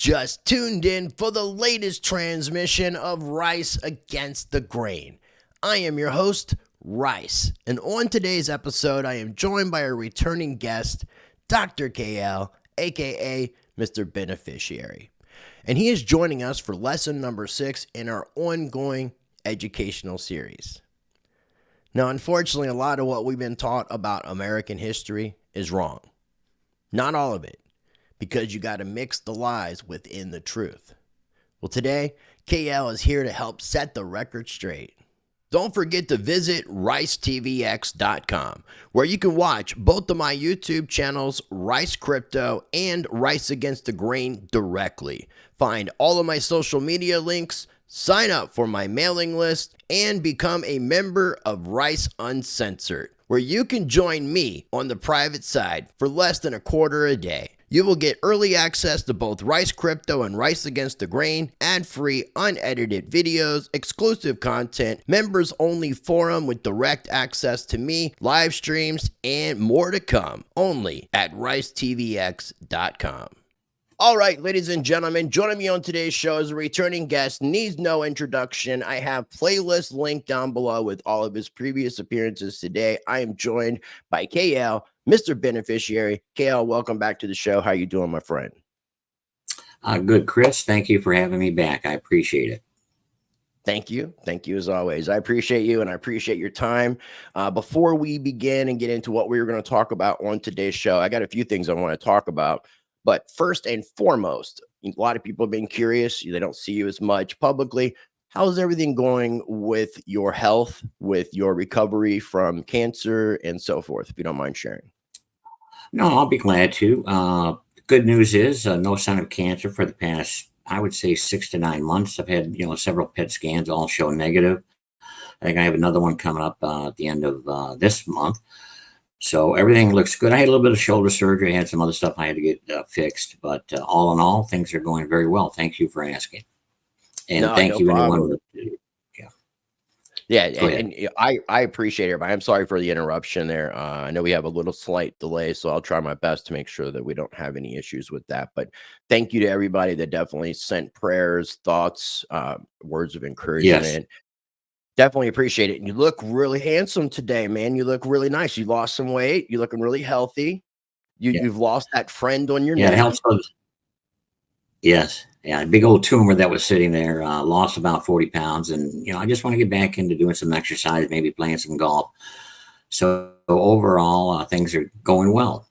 just tuned in for the latest transmission of Rice Against the Grain. I am your host, Rice, and on today's episode, I am joined by a returning guest, Dr. KL, aka Mr. Beneficiary. And he is joining us for lesson number 6 in our ongoing educational series. Now, unfortunately, a lot of what we've been taught about American history is wrong. Not all of it, because you got to mix the lies within the truth. Well, today, KL is here to help set the record straight. Don't forget to visit ricetvx.com, where you can watch both of my YouTube channels, Rice Crypto and Rice Against the Grain, directly. Find all of my social media links, sign up for my mailing list, and become a member of Rice Uncensored, where you can join me on the private side for less than $0.25 a day. You will get early access to both Rice Crypto and Rice Against the Grain, ad-free, unedited videos, exclusive content, members-only forum with direct access to me, live streams, and more to come, only at ricetvx.com. All right, ladies and gentlemen, joining me on today's show is a returning guest, needs no introduction. I have playlists linked down below with all of his previous appearances today. I am joined by KL, Mr. Beneficiary. KL, welcome back to the show. How you doing, my friend? Good, Chris. Thank you for having me back. I appreciate it. Thank you. Thank you, as always. I appreciate you, and I appreciate your time. Before we begin and get into what we were going to talk about on today's show, I got a few things I want to talk about. But first and foremost, a lot of people have been curious. They don't see you as much publicly. How's everything going with your health, with your recovery from cancer and so forth, if you don't mind sharing? No, I'll be glad to. Good news is no sign of cancer for the past, I would say, 6 to 9 months. I've had, several PET scans all show negative. I think I have another one coming up at the end of this month. So everything looks good. I had a little bit of shoulder surgery. I had some other stuff I had to get fixed. But all in all, things are going very well. Thank you for asking. And thank you, anyone. Yeah, and I appreciate it, but I'm sorry for the interruption there. I know we have a little slight delay, so I'll try my best to make sure that we don't have any issues with that. But thank you to everybody that definitely sent prayers, thoughts, words of encouragement. Yes. Definitely appreciate it. And you look really handsome today, man. You look really nice. You lost some weight. You're looking really healthy. You've lost that friend on your neck. It helps. Yes. Yeah. A big old tumor that was sitting there, lost about 40 pounds. And, I just want to get back into doing some exercise, maybe playing some golf. So overall, things are going well.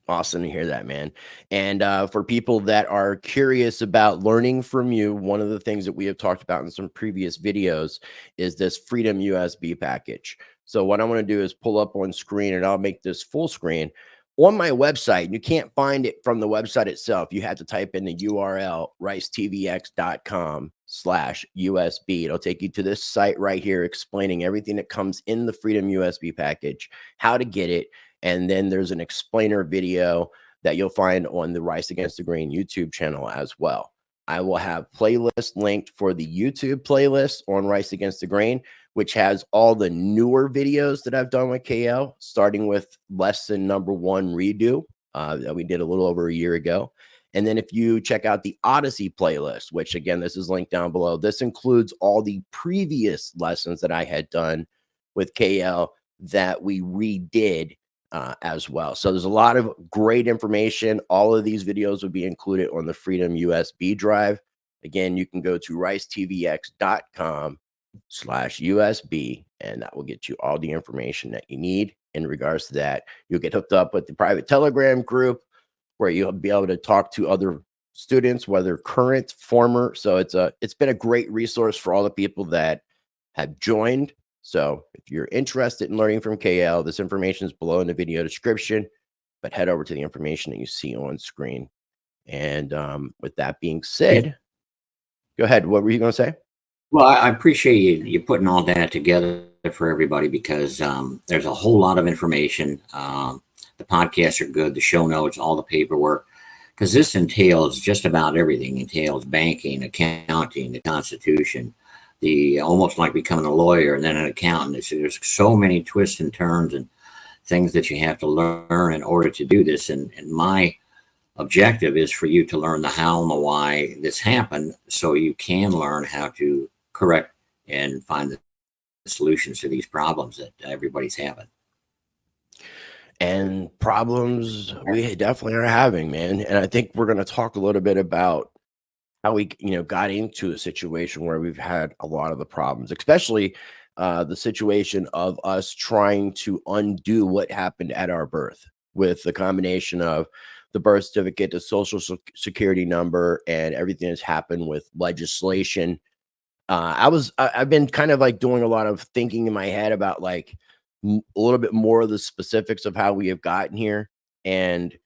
Awesome to hear that, man. And for people that are curious about learning from you, one of the things that we have talked about in some previous videos is this Freedom USB package. So what I want to do is pull up on screen, and I'll make this full screen. On my website, you can't find it from the website itself. You have to type in the URL, ricetvx.com/USB. It'll take you to this site right here explaining everything that comes in the Freedom USB package, how to get it. And then there's an explainer video that you'll find on the Rice Against the Grain YouTube channel as well. I will have playlist linked for the YouTube playlist on Rice Against the Grain, which has all the newer videos that I've done with KL, starting with lesson number 1 redo that we did a little over a year ago. And then if you check out the Odyssey playlist, which again, this is linked down below, this includes all the previous lessons that I had done with KL that we redid as well. So there's a lot of great information. All of these videos will be included on the Freedom USB drive. Again, you can go to ricetvx.com/USB, and that will get you all the information that you need in regards to that. You'll get hooked up with the private Telegram group where you'll be able to talk to other students, whether current, former. So it's been a great resource for all the people that have joined. So if you're interested in learning from KL, this information is below in the video description, but head over to the information that you see on screen. And with that being said, go ahead. What were you going to say? Well, I appreciate you putting all that together for everybody, because there's a whole lot of information. The podcasts are good, the show notes, all the paperwork, because this entails just about everything. It entails banking, accounting, the Constitution, the almost like becoming a lawyer and then an accountant. There's so many twists and turns and things that you have to learn in order to do this. And my objective is for you to learn the how and the why this happened, so you can learn how to correct and find the solutions to these problems that everybody's having. And problems we definitely are having, man. And I think we're going to talk a little bit about how we, got into a situation where we've had a lot of the problems, especially the situation of us trying to undo what happened at our birth with the combination of the birth certificate, the social security number, and everything that's happened with legislation. I've been kind of like doing a lot of thinking in my head about like a little bit more of the specifics of how we have gotten here. And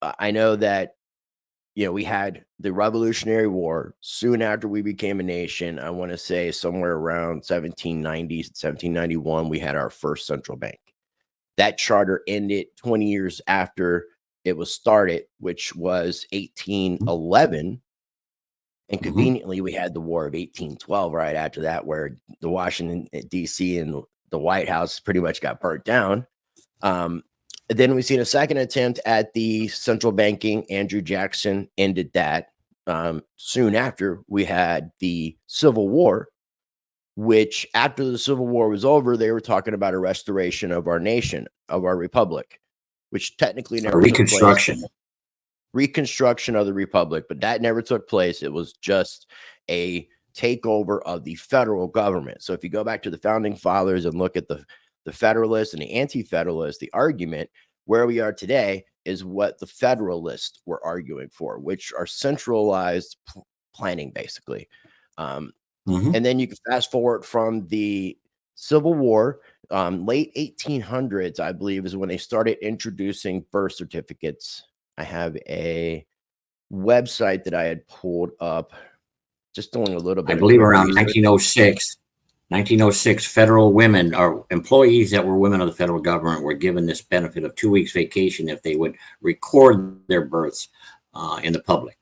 I know that we had the Revolutionary War soon after we became a nation. I want to say somewhere around 1790, 1791, we had our first central bank. That charter ended 20 years after it was started, which was 1811. And conveniently, we had the War of 1812 right after that, where the Washington, D.C. and the White House pretty much got burnt down. Then we've seen a second attempt at the central banking. Andrew Jackson ended that. Soon after, we had the Civil War, which after the Civil War was over, they were talking about a restoration of our nation, of our republic, which technically never took place. Reconstruction of the republic, but that never took place. It was just a takeover of the federal government. So if you go back to the founding fathers and look at the Federalists and the Anti-Federalists, the argument where we are today is what the Federalists were arguing for, which are centralized planning, basically. And then you can fast forward from the Civil War, late 1800s, I believe, is when they started introducing birth certificates. I have a website that I had pulled up, just doing a little bit. I believe around 1906, federal women or employees that were women of the federal government were given this benefit of 2 weeks vacation if they would record their births in the public.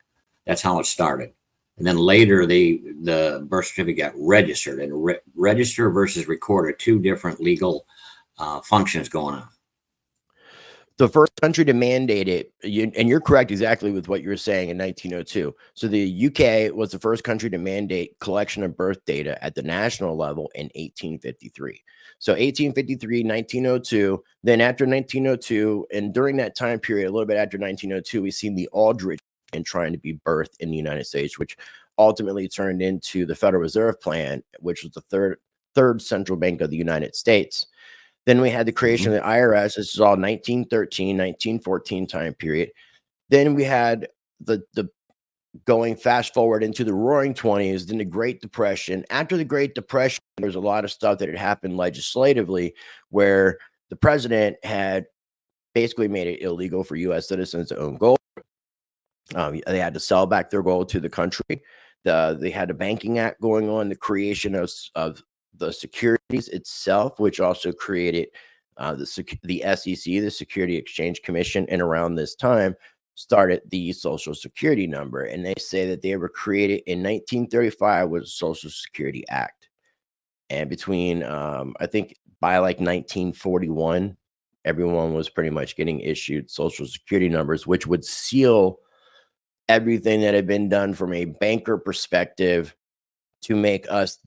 That's how it started. And then later, the birth certificate got registered, and register versus record are two different legal functions going on. The first country to mandate it, and you're correct exactly with what you were saying, in 1902. So the UK was the first country to mandate collection of birth data at the national level in 1853. So 1853, 1902, then after 1902, and during that time period, a little bit after 1902, we've seen the Aldrich and trying to be birthed in the United States, which ultimately turned into the Federal Reserve Plan, which was the third central bank of the United States. Then we had the creation of the IRS. This is all 1913, 1914 time period. Then we had the going fast forward into the Roaring 20s, then the Great Depression. After the Great Depression, there's a lot of stuff that had happened legislatively where the president had basically made it illegal for U.S. citizens to own gold. They had to sell back their gold to the country. They had a banking act going on, the creation of the securities itself, which also created the SEC, the Security Exchange Commission, and around this time started the Social Security number. And they say that they were created in 1935 with the Social Security Act. And between, I think by like 1941, everyone was pretty much getting issued Social Security numbers, which would seal everything that had been done from a banker perspective to make us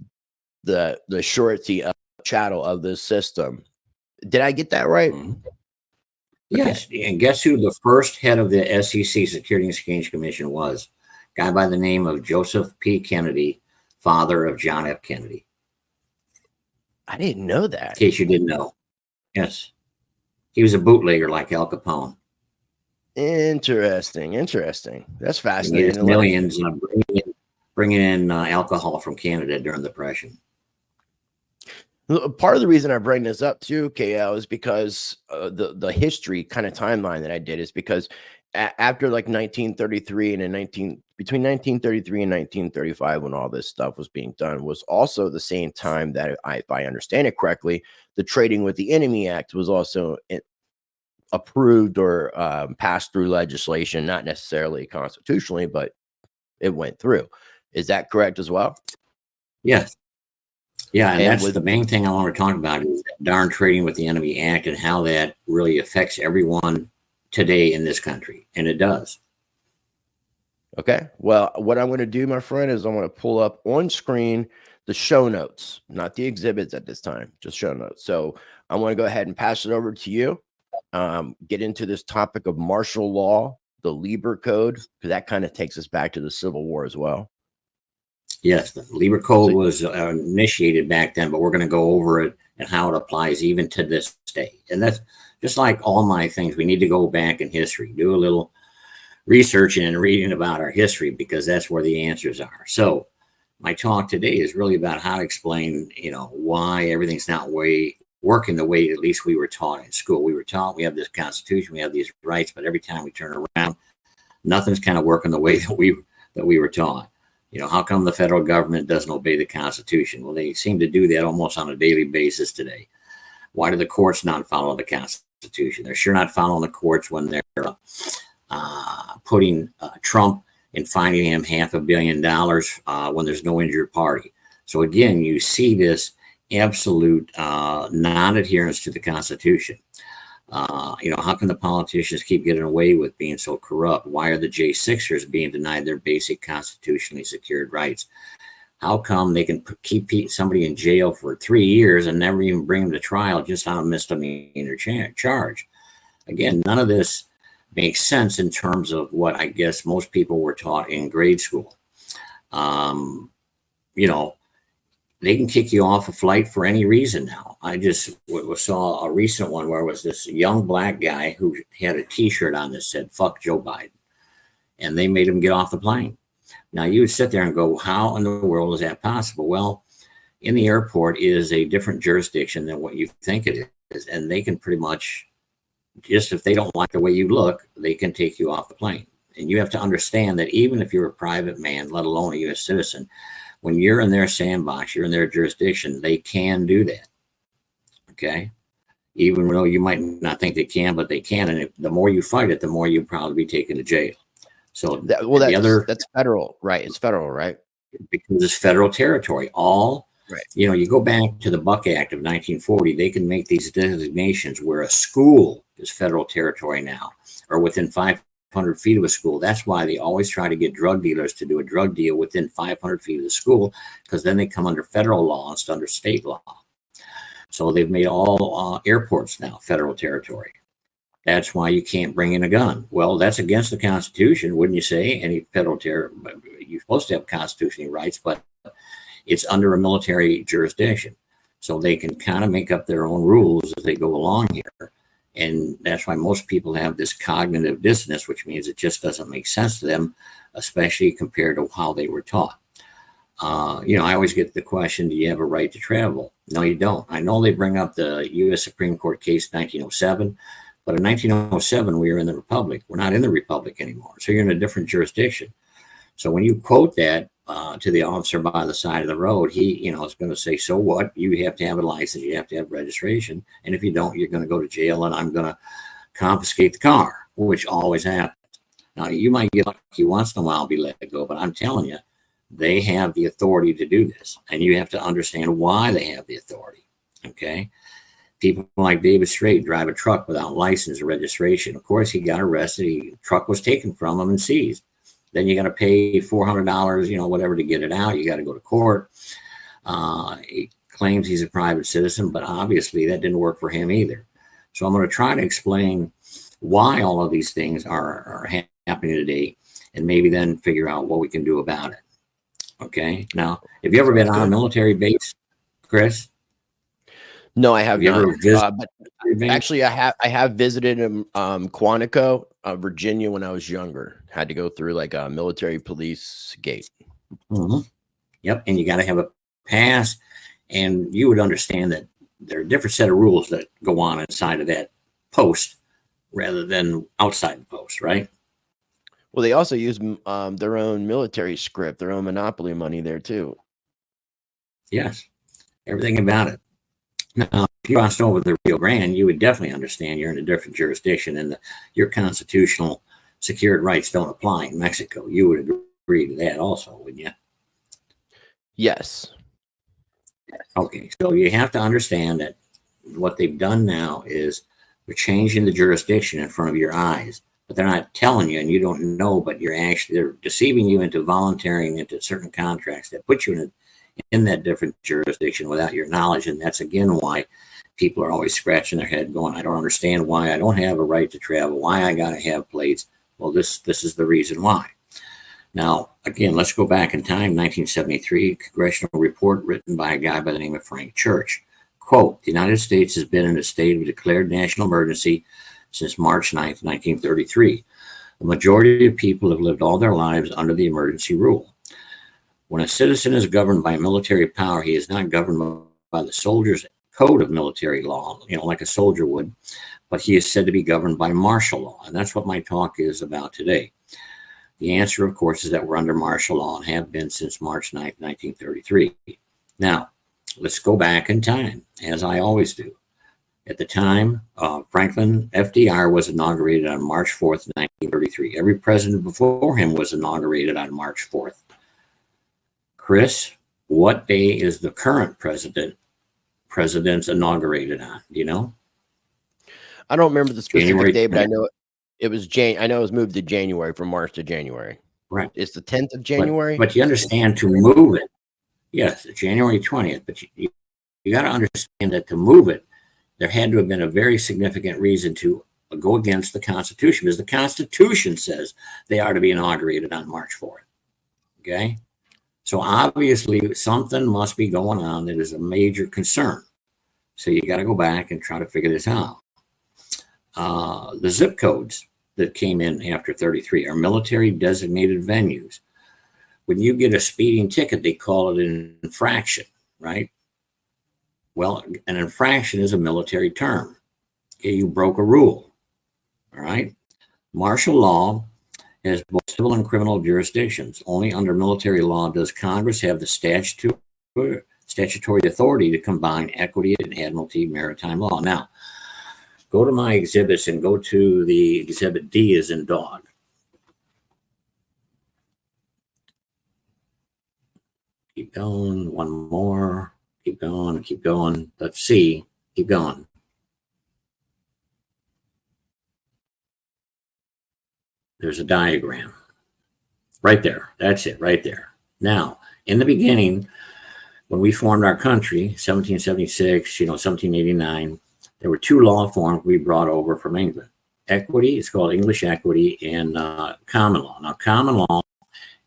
the surety of chattel of this system. Did I get that right? Yes. Okay. And guess who the first head of the SEC, Security and Exchange Commission, was? A guy by the name of Joseph P. Kennedy, father of John F. Kennedy. I didn't know that. In case you didn't know. Yes. He was a bootlegger like Al Capone. Interesting. That's fascinating. Millions bringing in alcohol from Canada during the Depression. Part of the reason I bring this up too, KL, is because the history kind of timeline that I did is because after like 1933 and between 1933 and 1935, when all this stuff was being done, was also the same time that, if I understand it correctly, the Trading with the Enemy Act was also approved or passed through legislation, not necessarily constitutionally, but it went through. Is that correct as well? Yes. Yeah, and that's the main thing I want to talk about is that darn Trading with the Enemy Act and how that really affects everyone today in this country, and it does. Okay. Well, what I'm going to do, my friend, is I'm going to pull up on screen the show notes, not the exhibits at this time, just show notes. So I want to go ahead and pass it over to you. Get into this topic of martial law, the Lieber Code, because that kind of takes us back to the Civil War as well. Yes, the Lieber Code So, was initiated back then, but we're going to go over it and how it applies even to this day. And that's just like all my things. We need to go back in history, do a little researching and reading about our history, because that's where the answers are. So my talk today is really about how to explain, why everything's not working the way at least we were taught in school. We were taught we have this Constitution, we have these rights, but every time we turn around, nothing's kind of working the way that we were taught. How come the federal government doesn't obey the Constitution? Well, they seem to do that almost on a daily basis today. Why do the courts not follow the Constitution? They're sure not following the courts when they're putting Trump and fining him $500 million when there's no injured party. So again, you see this absolute non-adherence to the Constitution. How can the politicians keep getting away with being so corrupt? Why are the J6ers being denied their basic constitutionally secured rights? How come they can keep somebody in jail for 3 years and never even bring them to trial just on a misdemeanor charge? Again, none of this makes sense in terms of what I guess most people were taught in grade school. They can kick you off a flight for any reason now. I just saw a recent one where it was this young black guy who had a T-shirt on that said "fuck Joe Biden," and they made him get off the plane. Now you would sit there and go, how in the world is that possible? Well, in the airport is a different jurisdiction than what you think it is, and they can pretty much, just if they don't like the way you look, they can take you off the plane. And you have to understand that even if you're a private man, let alone a U.S. citizen, when you're in their sandbox, you're in their jurisdiction, they can do that. Okay? Even though you might not think they can, but they can. And the more you fight it, the more you'll probably be taken to jail. So that's federal, right? It's federal, right? Because it's federal territory. Right. You go back to the Buck Act of 1940, they can make these designations where a school is federal territory now, or within 500 feet of a school. That's why they always try to get drug dealers to do a drug deal within 500 feet of the school, because then they come under federal law instead of under state law. So they've made all airports now federal territory. That's why you can't bring in a gun. Well, that's against the Constitution, wouldn't you say? Any federal you're supposed to have constitutional rights, but it's under a military jurisdiction. So they can kind of make up their own rules as they go along here. And that's why most people have this cognitive dissonance, which means it just doesn't make sense to them, especially compared to how they were taught. I always get the question, do you have a right to travel? No, you don't. I know they bring up the U.S. Supreme Court case 1907, but in 1907, we were in the Republic. We're not in the Republic anymore. So you're in a different jurisdiction. So when you quote that to the officer by the side of the road, he, is going to say, so what? You have to have a license. You have to have registration. And if you don't, you're going to go to jail and I'm going to confiscate the car, which always happens. Now, you might get lucky once in a while, be let go, but I'm telling you, they have the authority to do this. And you have to understand why they have the authority. Okay. People like David Strait drive a truck without license or registration. Of course, he got arrested. The truck was taken from him and seized. Then you got to pay $400, whatever to get it out. You got to go to court. He claims he's a private citizen, but obviously that didn't work for him either. So I'm going to try to explain why all of these things are happening today, and maybe then figure out what we can do about it. Okay. Now, have you ever been on a military base, Chris? No, I have not. But actually, I have visited Quantico, Virginia, when I was younger. Had to go through like a military police gate. Mm-hmm. Yep, and you got to have a pass, and you would understand that there are a different set of rules that go on inside of that post rather than outside the post, right? Well, they also use their own military script, their own monopoly money there too. Yes, everything about it. Now, if you crossed over the Rio Grande, you would definitely understand you're in a different jurisdiction and your constitutional secured rights don't apply in Mexico. You would agree to that also, wouldn't you? Yes. Okay, so you have to understand that what they've done now is they're changing the jurisdiction in front of your eyes, they're not telling you and you don't know, but they're deceiving you into volunteering into certain contracts that put you in that different jurisdiction without your knowledge. And that's again why people are always scratching their head going, I don't understand why I don't have a right to travel, why I got to have plates. Well, this is the reason why. Now, again, let's go back in time, 1973, congressional report written by a guy by the name of Frank Church. Quote, the United States has been in a state of declared national emergency since March 9th, 1933. The majority of people have lived all their lives under the emergency rule. When a citizen is governed by military power, he is not governed by the soldier's code of military law, like a soldier would, but he is said to be governed by martial law. And that's what my talk is about today. The answer, of course, is that we're under martial law and have been since March 9th, 1933. Now, let's go back in time, as I always do. At the time, Franklin FDR was inaugurated on March 4th, 1933. Every president before him was inaugurated on March 4th. Chris, what day is the current president's inaugurated on? Do you know? I don't remember the specific January day, but I know it was I know it was moved to January, from March to January. Right. It's the 10th of January. But you understand, to move it, yes, January 20th. But you got to understand that to move it, there had to have been a very significant reason to go against the Constitution, because the Constitution says they are to be inaugurated on March 4th. Okay? So obviously something must be going on that is a major concern. So you got to go back and try to figure this out. The zip codes that came in after 33 are military designated venues. When you get a speeding ticket, they call it an infraction, right? Well, an infraction is a military term. Okay, you broke a rule, all right? Martial law has both civil and criminal jurisdictions. Only under military law does Congress have the statutory authority to combine equity and admiralty maritime law. Now, go to my exhibits and go to the exhibit D as in dog. Keep going, one more, keep going, keep going. Let's see, keep going. There's a diagram right there. That's it right there. Now, in the beginning, when we formed our country, 1776, 1789, there were two law forms we brought over from England. Equity, it's called English equity, and common law. Now, common law,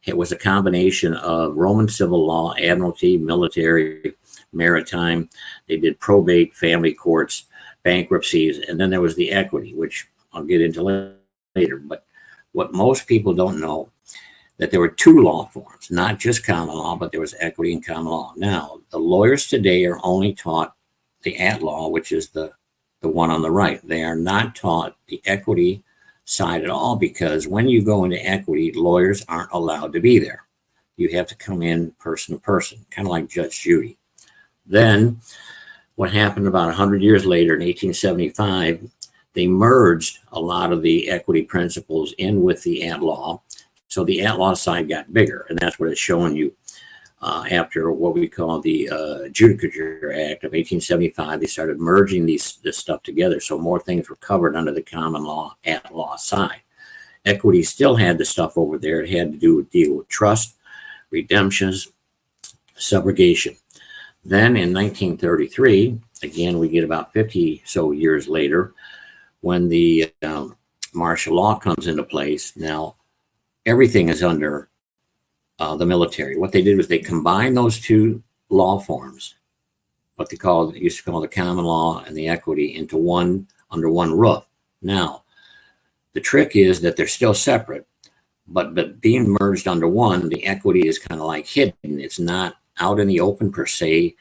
it was a combination of Roman civil law, admiralty, military, maritime. They did probate, family courts, bankruptcies, and then there was the equity, which I'll get into later. But what most people don't know, that there were two law forms, not just common law, but there was equity and common law. Now, the lawyers today are only taught the at law, which is the one on the right. They are not taught the equity side at all, because when you go into equity, lawyers aren't allowed to be there. You have to come in person to person, kind of like Judge Judy. Then what happened about 100 years later in 1875, they merged a lot of the equity principles in with the at law. So the at law side got bigger, and that's what it's showing you. After what we call the Judicature Act of 1875, they started merging this stuff together. So more things were covered under the common law, at law side. Equity still had the stuff over there. It had to deal with trust, redemptions, subrogation. Then in 1933, again, we get about 50 so years later, when the martial law comes into place. Now, everything is under the military. What they did was they combined those two law forms, what they used to call the common law and the equity, into one, under one roof. Now, the trick is that they're still separate, but being merged under one, the equity is kind of like hidden. It's not out in the open per se.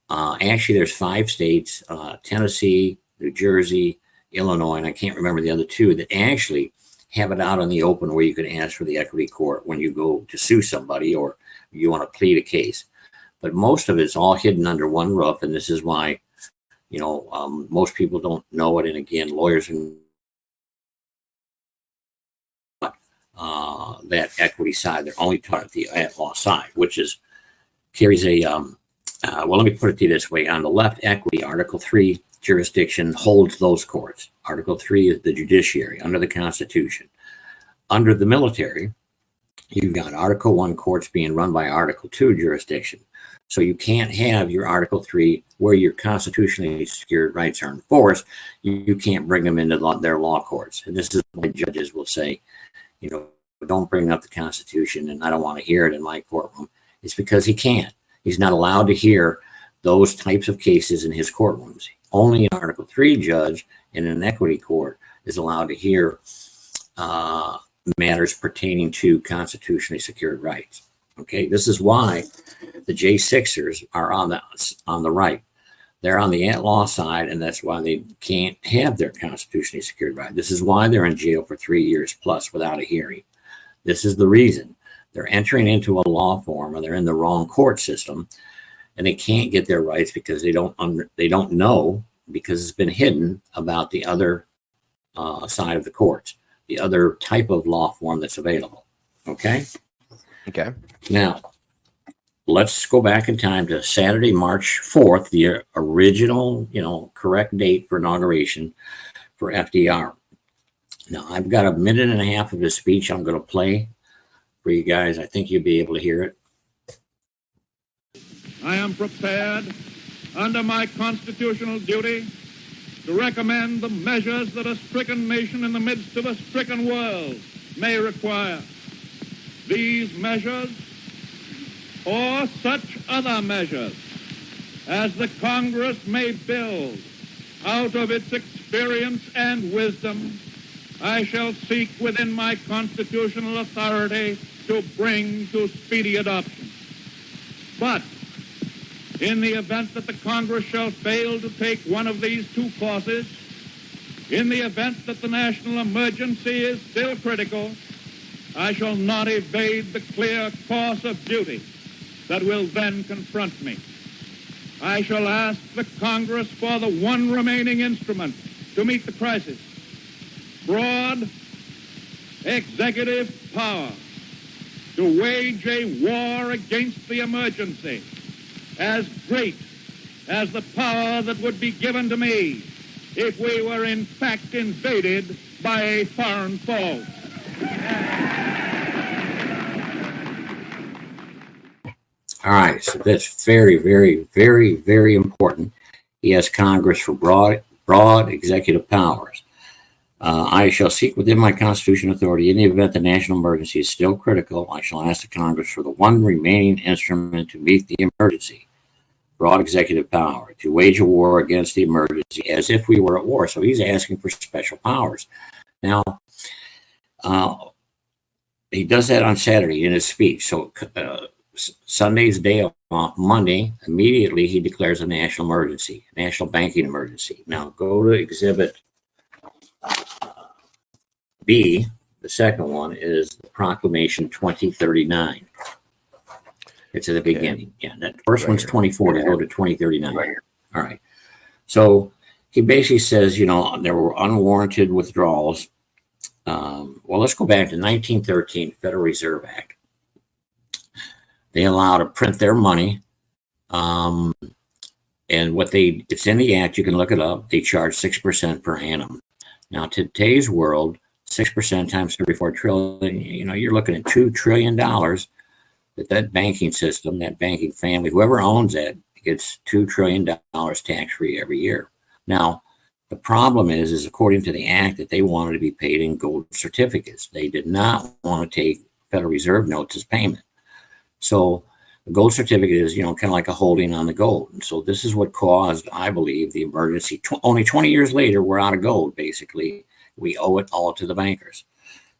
Actually, there's 5 states, Tennessee, New Jersey, Illinois, and I can't remember the other 2, that actually have it out in the open where you can ask for the equity court when you go to sue somebody or you want to plead a case. But most of it's all hidden under one roof, and this is why, most people don't know it. And again, lawyers and that equity side, they're only taught the at law side, which carries a well, let me put it to you this way. On the left, equity, Article 3 jurisdiction holds those courts. Article 3 is the judiciary under the Constitution. Under the military, you've got Article 1 courts being run by Article 2 jurisdiction. So you can't have your Article 3 where your constitutionally secured rights are enforced. You can't bring them into their law courts. And this is why judges will say, don't bring up the Constitution and I don't want to hear it in my courtroom. It's because he can't. He's not allowed to hear those types of cases in his courtrooms. Only an Article 3 judge in an equity court is allowed to hear matters pertaining to constitutionally secured rights. Okay, this is why the J6ers are on the right. They're on the at-law side, and that's why they can't have their constitutionally secured right. This is why they're in jail for 3 years plus without a hearing. This is the reason. They're entering into a law form, or they're in the wrong court system, and they can't get their rights because they don't know, because it's been hidden about the other side of the courts, the other type of law form that's available. Okay. Okay. Now, let's go back in time to Saturday, March 4th, the original, correct date for inauguration for FDR. Now, I've got a minute and a half of his speech I'm going to play for you guys. I think you'll be able to hear it. I am prepared, under my constitutional duty, to recommend the measures that a stricken nation in the midst of a stricken world may require. These measures, or such other measures as the Congress may build out of its experience and wisdom, I shall seek within my constitutional authority to bring to speedy adoption. But in the event that the Congress shall fail to take one of these two courses, in the event that the national emergency is still critical, I shall not evade the clear course of duty that will then confront me. I shall ask the Congress for the one remaining instrument to meet the crisis: broad executive power to wage a war against the emergency as great as the power that would be given to me if we were in fact invaded by a foreign foe. All right, so that's very, very, very, very important. He has Congress for broad executive powers. I shall seek within my constitutional authority, in the event the national emergency is still critical, I shall ask the Congress for the one remaining instrument to meet the emergency. Broad executive power, to wage a war against the emergency as if we were at war. So he's asking for special powers. Now, he does that on Saturday in his speech. So Sunday's day off, Monday, immediately he declares a national emergency, national banking emergency. Now go to Exhibit B. The second one is the Proclamation 2039. It's at the beginning. Yeah, that first one's 2040. Go to 2039. All right. So he basically says, there were unwarranted withdrawals. Well, let's go back to 1913 Federal Reserve Act. They allow to print their money. And it's in the act, you can look it up. They charge 6% per annum. Now, today's world, 6% times 34 trillion, you're looking at $2 trillion that banking system, that banking family, whoever owns that, gets $2 trillion tax-free every year. Now, the problem is according to the act, that they wanted to be paid in gold certificates. They did not want to take Federal Reserve notes as payment. So the gold certificate is, kind of like a holding on the gold. And so this is what caused, I believe, the emergency. Only 20 years later, we're out of gold, basically. We owe it all to the bankers.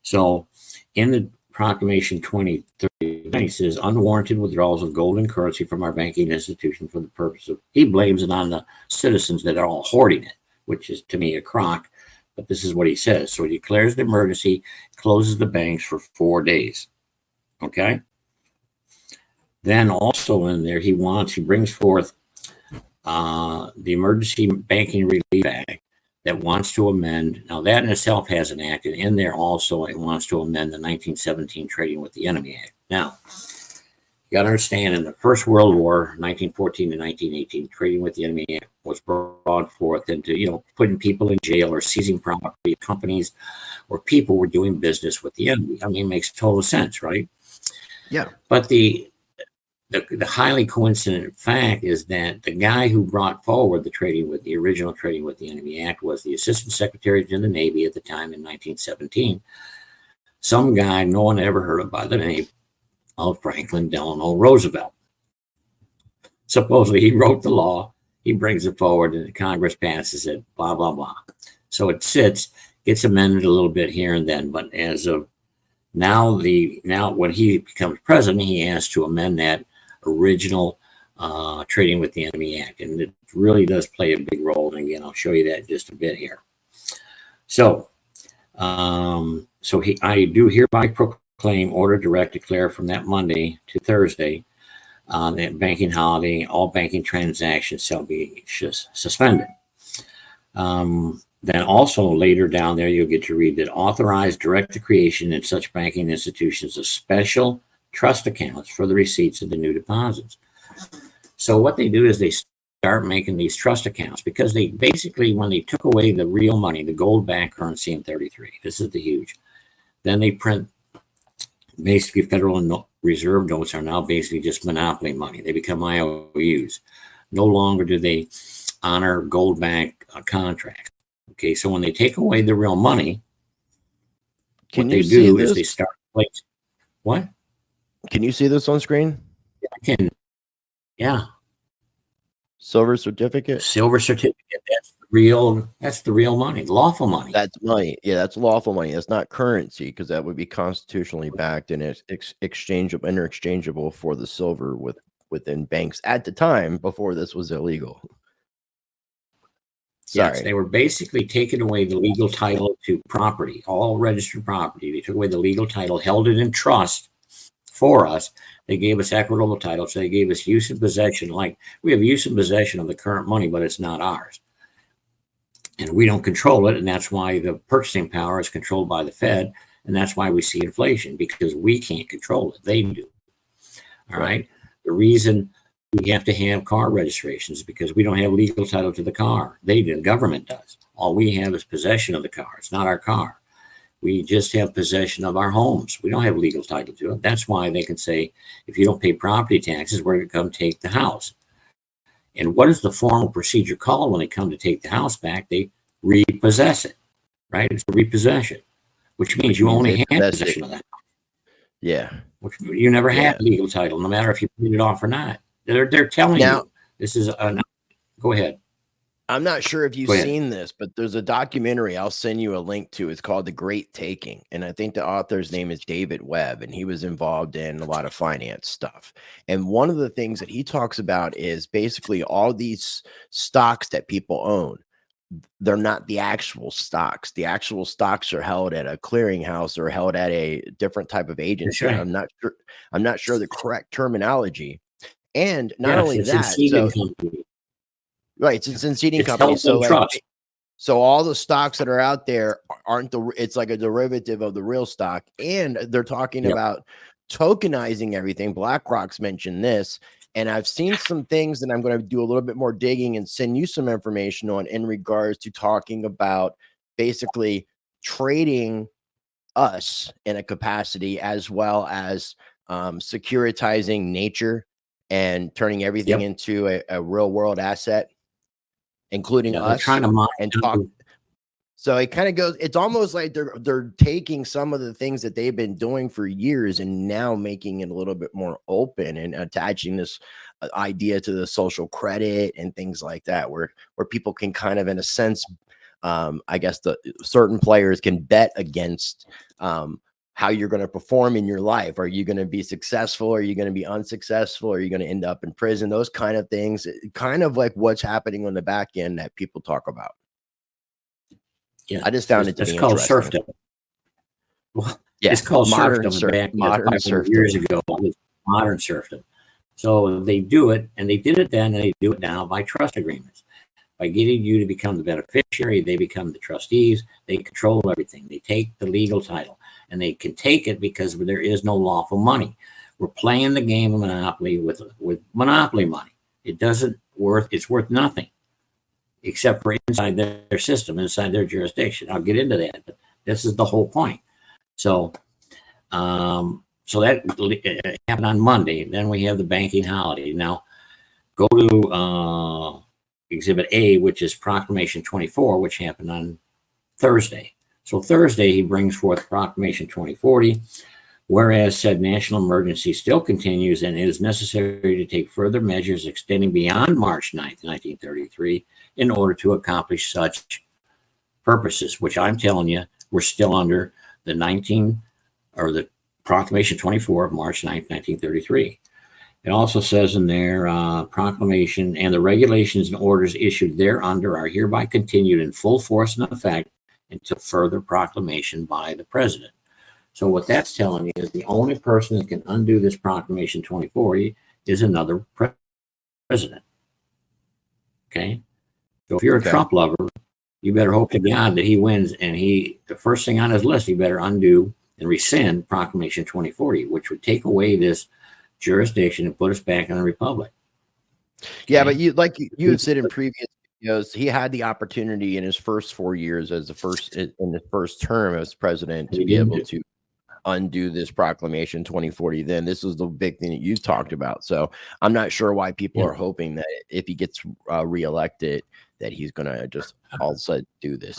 So in the Proclamation 2030, he says, unwarranted withdrawals of gold and currency from our banking institution for the purpose of, he blames it on the citizens that are all hoarding it, which is to me a crock, but this is what he says. So he declares the emergency, closes the banks for 4 days. Okay? Then also in there, he brings forth the Emergency Banking Relief Act that wants to amend. Now that in itself has an act, and in there also it wants to amend the 1917 Trading with the Enemy Act. Now, You got to understand, in the First World War, 1914 to 1918, trading with the enemy was brought forth into, putting people in jail or seizing property of companies or people were doing business with the enemy. I mean, it makes total sense, right? Yeah. But the highly coincident fact is that the guy who brought forward the original Trading with the Enemy Act was the Assistant Secretary to the Navy at the time in 1917. Some guy no one ever heard of by the name of Franklin Delano Roosevelt. Supposedly he wrote the law, he brings it forward, and the Congress passes it, blah, blah, blah. So it sits, gets amended a little bit here and then, but as of now when he becomes president, he has to amend that original Trading with the Enemy Act, and it really does play a big role. And again, I'll show you that in just a bit here. So, I do hereby proclaim, order, direct, declare from that Monday to Thursday, that banking holiday, all banking transactions shall be suspended. Then also later down there, you'll get to read that authorize direct the creation in such banking institutions of special trust accounts for the receipts of the new deposits. So what they do is they start making these trust accounts, because they basically, when they took away the real money, the gold-backed currency in 33, this is the huge, then they print basically Federal Reserve notes are now basically just monopoly money. They become IOUs. No longer do they honor gold-backed contracts. Okay, so when they take away the real money, what they do is they start placing. What? Can you see this on screen? I can. Yeah. Silver certificate. Silver certificate. That's the real money, lawful money. That's money. Yeah, that's lawful money. That's not currency, because that would be constitutionally backed and it's interchangeable for the silver within banks at the time before this was illegal. Sorry. Yes, they were basically taking away the legal title to property, all registered property. They took away the legal title, held it in trust for us. They gave us equitable title, so they gave us use and possession. Like, we have use and possession of the current money, but it's not ours. And we don't control it, and that's why the purchasing power is controlled by the Fed, and that's why we see inflation, because we can't control it. They do. All right? The reason we have to have car registrations because we don't have legal title to the car. They do. The government does. All we have is possession of the car. It's not our car. We just have possession of our homes. We don't have legal title to it. That's why they can say, if you don't pay property taxes, we're going to come take the house. And what is the formal procedure called when they come to take the house back? They repossess it, right? It's a repossession, which means you only have possession of that. Yeah. Which you never had legal title, no matter if you paid it off or not. They're telling you this is go ahead. I'm not sure if you've seen this, but there's a documentary I'll send you a link to. It's called The Great Taking. And I think the author's name is David Webb, and he was involved in a lot of finance stuff. And one of the things that he talks about is basically all these stocks that people own. They're not the actual stocks. The actual stocks are held at a clearinghouse or held at a different type of agency. Right. I'm not sure the correct terminology. And not only that, it's in seeding companies. So all the stocks that are out there aren't it's like a derivative of the real stock. And they're talking about tokenizing everything. BlackRock's mentioned this. And I've seen some things that I'm going to do a little bit more digging and send you some information on in regards to talking about basically trading us in a capacity, as well as securitizing nature and turning everything into a real world asset, including us. Trying to and talk. So it kind of goes, it's almost like they're taking some of the things that they've been doing for years and now making it a little bit more open and attaching this idea to the social credit and things like that, where people can kind of, in a sense, I guess the certain players can bet against how you're going to perform in your life. Are you going to be successful? Are you going to be unsuccessful? Are you going to end up in prison? Those kind of things, kind of like what's happening on the back end that people talk about. Yeah, I just found it to be called interesting. serfdom. Well, it's called serfdom. Modern serfdom. Years ago, it was modern serfdom. So they do it, and they did it then, and they do it now by trust agreements. By getting you to become the beneficiary, they become the trustees. They control everything. They take the legal title, and they can take it because there is no lawful money. We're playing the game of Monopoly with Monopoly money. It's worth nothing except for inside their system, inside their jurisdiction. I'll get into that, but this is the whole point. So, so that happened on Monday. Then we have the banking holiday. Now, go to Exhibit A, which is Proclamation 24, which happened on Thursday. So Thursday, he brings forth Proclamation 2040, whereas said national emergency still continues and it is necessary to take further measures extending beyond March 9th, 1933, in order to accomplish such purposes, which I'm telling you, we're still under the Proclamation 24 of March 9th, 1933. It also says in there, proclamation and the regulations and orders issued thereunder are hereby continued in full force and effect until further proclamation by the president. So what that's telling you is the only person that can undo this Proclamation 2040 is another president. Okay? So if you're a Trump lover, you better hope to God that he wins, and the first thing on his list, he better undo and rescind Proclamation 2040, which would take away this jurisdiction and put us back in the republic. Yeah, but you had said in previous videos, he had the opportunity in his first 4 years in the first term as president to be able to undo this Proclamation 2040. Then this was the big thing that you talked about. So I'm not sure why people are hoping that if he gets reelected, that he's going to just all of a sudden do this.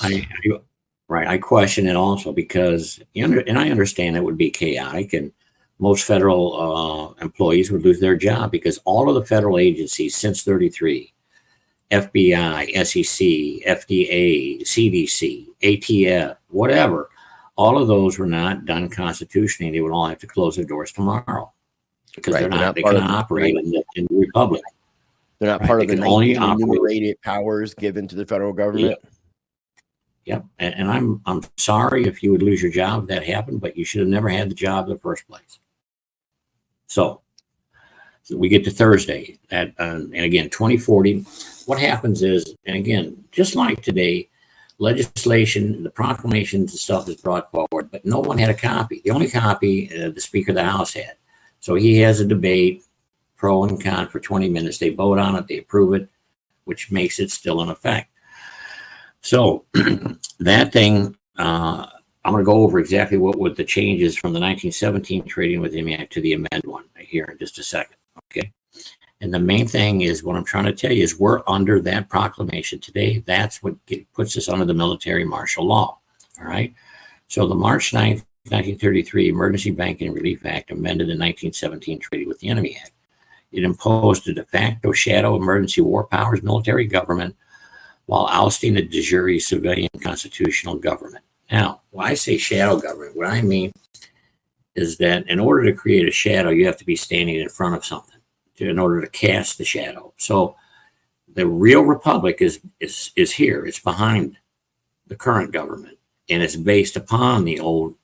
I question it also because, and I understand it would be chaotic, and most federal employees would lose their job because all of the federal agencies since 33, FBI, SEC, FDA, CDC, ATF, whatever, all of those were not done constitutionally. They would all have to close their doors tomorrow because they cannot operate in the republic. They're not part of the 19 enumerated powers given to the federal government. Yep. And I'm sorry if you would lose your job if that happened, but you should have never had the job in the first place. So we get to Thursday and again, 2040. What happens is, and again, just like today, legislation, the proclamations and stuff is brought forward, but no one had a copy. The only copy the Speaker of the House had. So he has a debate, pro and con, for 20 minutes. They vote on it, they approve it, which makes it still in effect. So that thing, I'm going to go over exactly what were the changes from the 1917 Trading with the Act to the amended one here in just a second. Okay. And the main thing is what I'm trying to tell you is we're under that proclamation today. That's what puts us under the military martial law. All right. So the March 9th, 1933 Emergency Banking Relief Act amended the 1917 Treaty with the Enemy Act. It imposed a de facto shadow emergency war powers military government while ousting a de jure civilian constitutional government. Now, when I say shadow government, what I mean is that in order to create a shadow, you have to be standing in front of something in order to cast the shadow. So the real republic is here. It's behind the current government, and it's based upon the old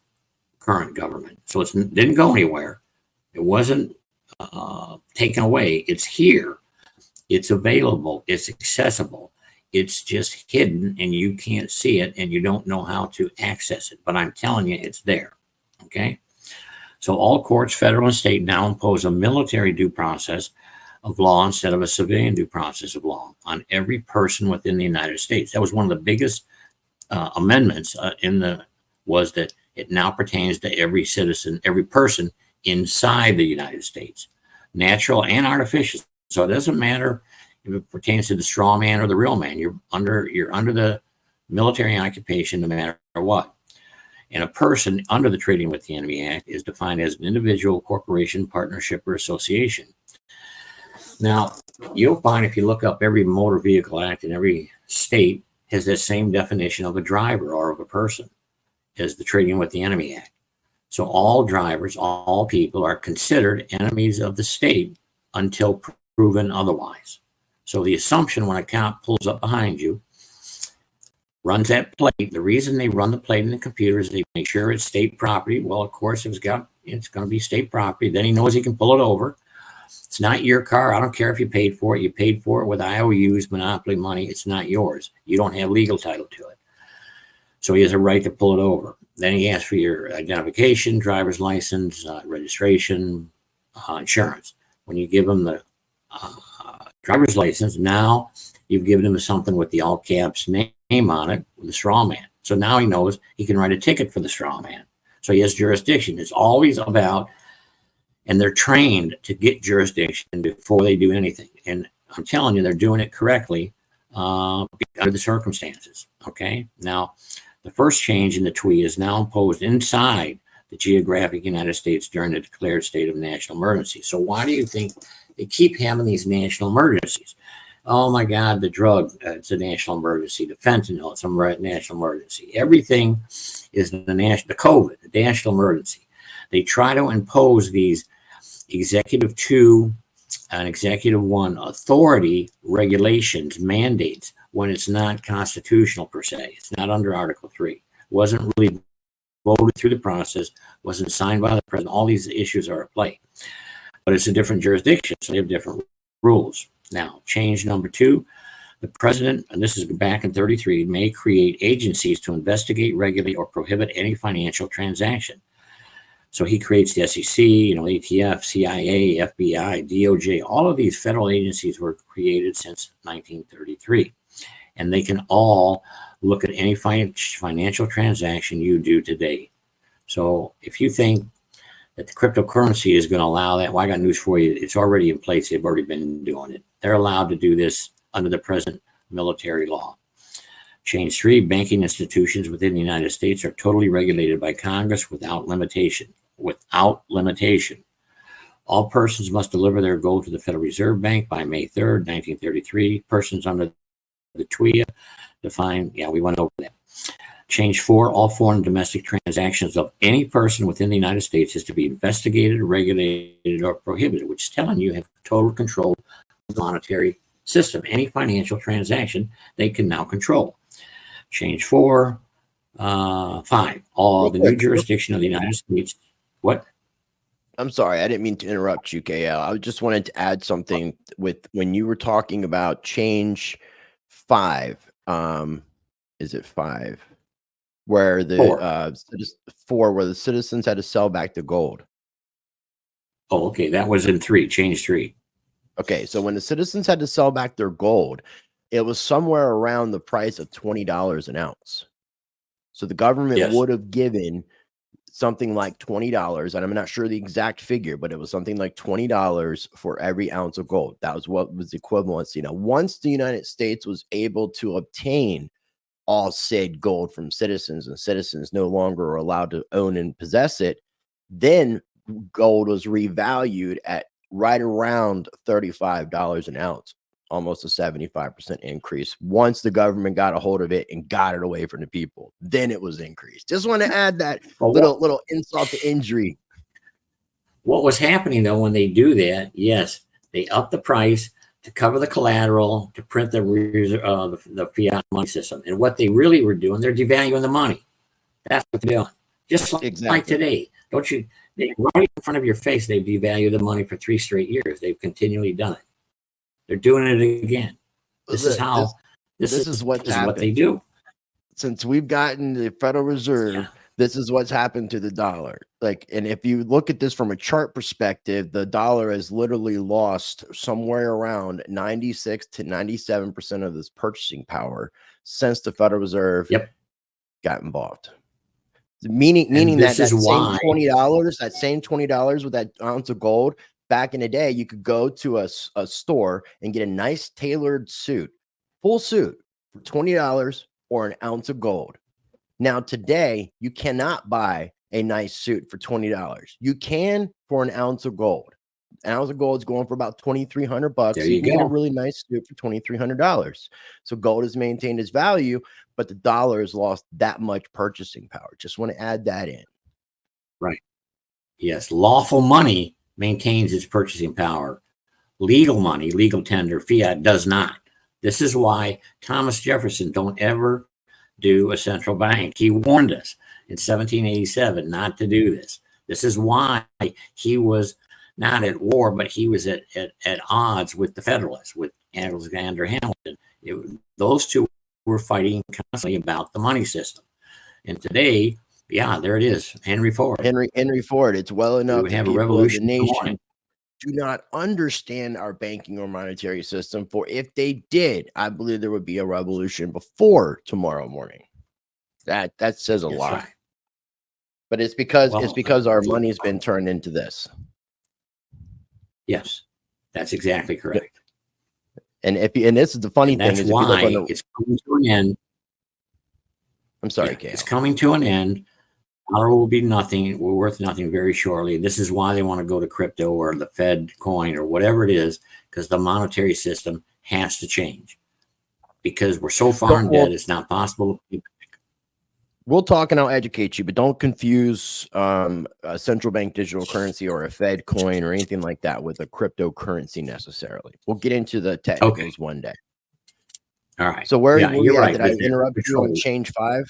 current government. So it didn't go anywhere. It wasn't taken away. It's here. It's available. It's accessible. It's just hidden and you can't see it and you don't know how to access it. But I'm telling you, it's there. Okay. So all courts, federal and state, now impose a military due process of law instead of a civilian due process of law on every person within the United States. That was one of the biggest amendments was that it now pertains to every citizen, every person inside the United States, natural and artificial. So it doesn't matter if it pertains to the straw man or the real man. You're under the military occupation no matter what. And a person under the Trading with the Enemy Act is defined as an individual, corporation, partnership, or association. Now, you'll find if you look up every motor vehicle act in every state has that same definition of a driver or of a person as the Trading with the Enemy Act. So all drivers, all people are considered enemies of the state until proven otherwise. So the assumption when a cop pulls up behind you, runs that plate, the reason they run the plate in the computer is they make sure it's state property. Well, of course, it's going to be state property. Then he knows he can pull it over. It's not your car. I don't care if you paid for it. You paid for it with IOUs, monopoly money. It's not yours. You don't have legal title to it. So he has a right to pull it over. Then he asks for your identification, driver's license, registration, insurance. When you give them the driver's license, now you've given him something with the all caps name on it with the straw man. So now he knows he can write a ticket for the straw man. So he has jurisdiction. It's always about, and they're trained to get jurisdiction before they do anything. And I'm telling you, they're doing it correctly under the circumstances. Okay. Now, the first change in the TWE is now imposed inside the geographic United States during the declared state of national emergency. So why do you think they keep having these national emergencies? Oh my God, the drug, it's a national emergency. The fentanyl, it's a national emergency. Everything is the COVID, the national emergency. They try to impose these Executive 2 and Executive 1 authority regulations, mandates, when it's not constitutional per se. It's not under Article 3. It wasn't really voted through the process, wasn't signed by the president. All these issues are at play. But it's a different jurisdiction, so they have different rules. Now, change number 2, the president, and this is back in 33, may create agencies to investigate, regulate, or prohibit any financial transaction. So he creates the SEC, ATF, CIA, FBI, DOJ. All of these federal agencies were created since 1933. And they can all look at any financial transaction you do today. So if you think that the cryptocurrency is going to allow that, well, I got news for you. It's already in place. They've already been doing it. They're allowed to do this under the present military law. Change 3, banking institutions within the United States are totally regulated by Congress without limitation. Without limitation. All persons must deliver their gold to the Federal Reserve Bank by May 3rd, 1933. Persons under the TWIA defined, we went over that. Change 4, all foreign domestic transactions of any person within the United States is to be investigated, regulated, or prohibited, which is telling you have total control of the monetary system. Any financial transaction they can now control. Change 4, 5, all the new jurisdiction of the United States. What? I'm sorry, I didn't mean to interrupt you, KL. I just wanted to add something with when you were talking about change 5. Is it 5? Where the 4, where the citizens had to sell back the gold. Oh, okay. That was in 3, change 3. Okay, so when the citizens had to sell back their gold, it was somewhere around the price of $20 an ounce. So the government would have given something like $20, and I'm not sure the exact figure, but it was something like $20 for every ounce of gold. That was what was the equivalency. Now, once the United States was able to obtain all said gold from citizens, and citizens no longer are allowed to own and possess it, then gold was revalued at right around $35 an ounce, almost a 75% increase. Once the government got a hold of it and got it away from the people, then it was increased. Just want to add that little insult to injury. What was happening though, when they do that, yes, they up the price to cover the collateral, to print the fiat money system. And what they really were doing, they're devaluing the money. That's what they're doing. Just like today. Don't you? Right in front of your face, they've devalued the money for 3 straight years. They've continually done it. They're doing it again. This is what they do. Since we've gotten the Federal Reserve, this is what's happened to the dollar. And if you look at this from a chart perspective, the dollar has literally lost somewhere around 96 to 97% of this purchasing power since the Federal Reserve got involved. Meaning that same $20 with that ounce of gold. Back in the day, you could go to a store and get a nice tailored suit, full suit, for $20 or an ounce of gold. Now, today, you cannot buy a nice suit for $20. You can for an ounce of gold. An ounce of gold is going for about $2,300. There you can go. get a really nice suit for $2,300. So gold has maintained its value, but the dollar has lost that much purchasing power. Just want to add that in. Right. Yes. Lawful money maintains its purchasing power. Legal money, legal tender, fiat does not. This is why Thomas Jefferson don't ever do a central bank. He warned us in 1787 not to do this. This is why he was not at war, but he was at odds with the Federalists, with Alexander Hamilton. Those two were fighting constantly about the money system. And today, there it is. Henry Ford. Henry Ford. It's well enough we have a revolution. do not understand our banking or monetary system. For if they did, I believe there would be a revolution before tomorrow morning. That says a That's lot. right. But it's because Well, our money's been turned into this. yes, that's exactly correct. And this is the funny And thing that's is, if you look on why the, it's coming to an end. I'm sorry, Yeah, Kale. it's coming to an end. Dollar will be nothing. We're worth nothing very shortly. This is why they want to go to crypto or the Fed coin or whatever it is, because the monetary system has to change. Because we're so far in debt, it's not possible. We'll talk and I'll educate you, but don't confuse a central bank digital currency or a Fed coin or anything like that with a cryptocurrency necessarily. We'll get into the technicals one day. All right. So where you're we at? right. Did I interrupt you on change 5?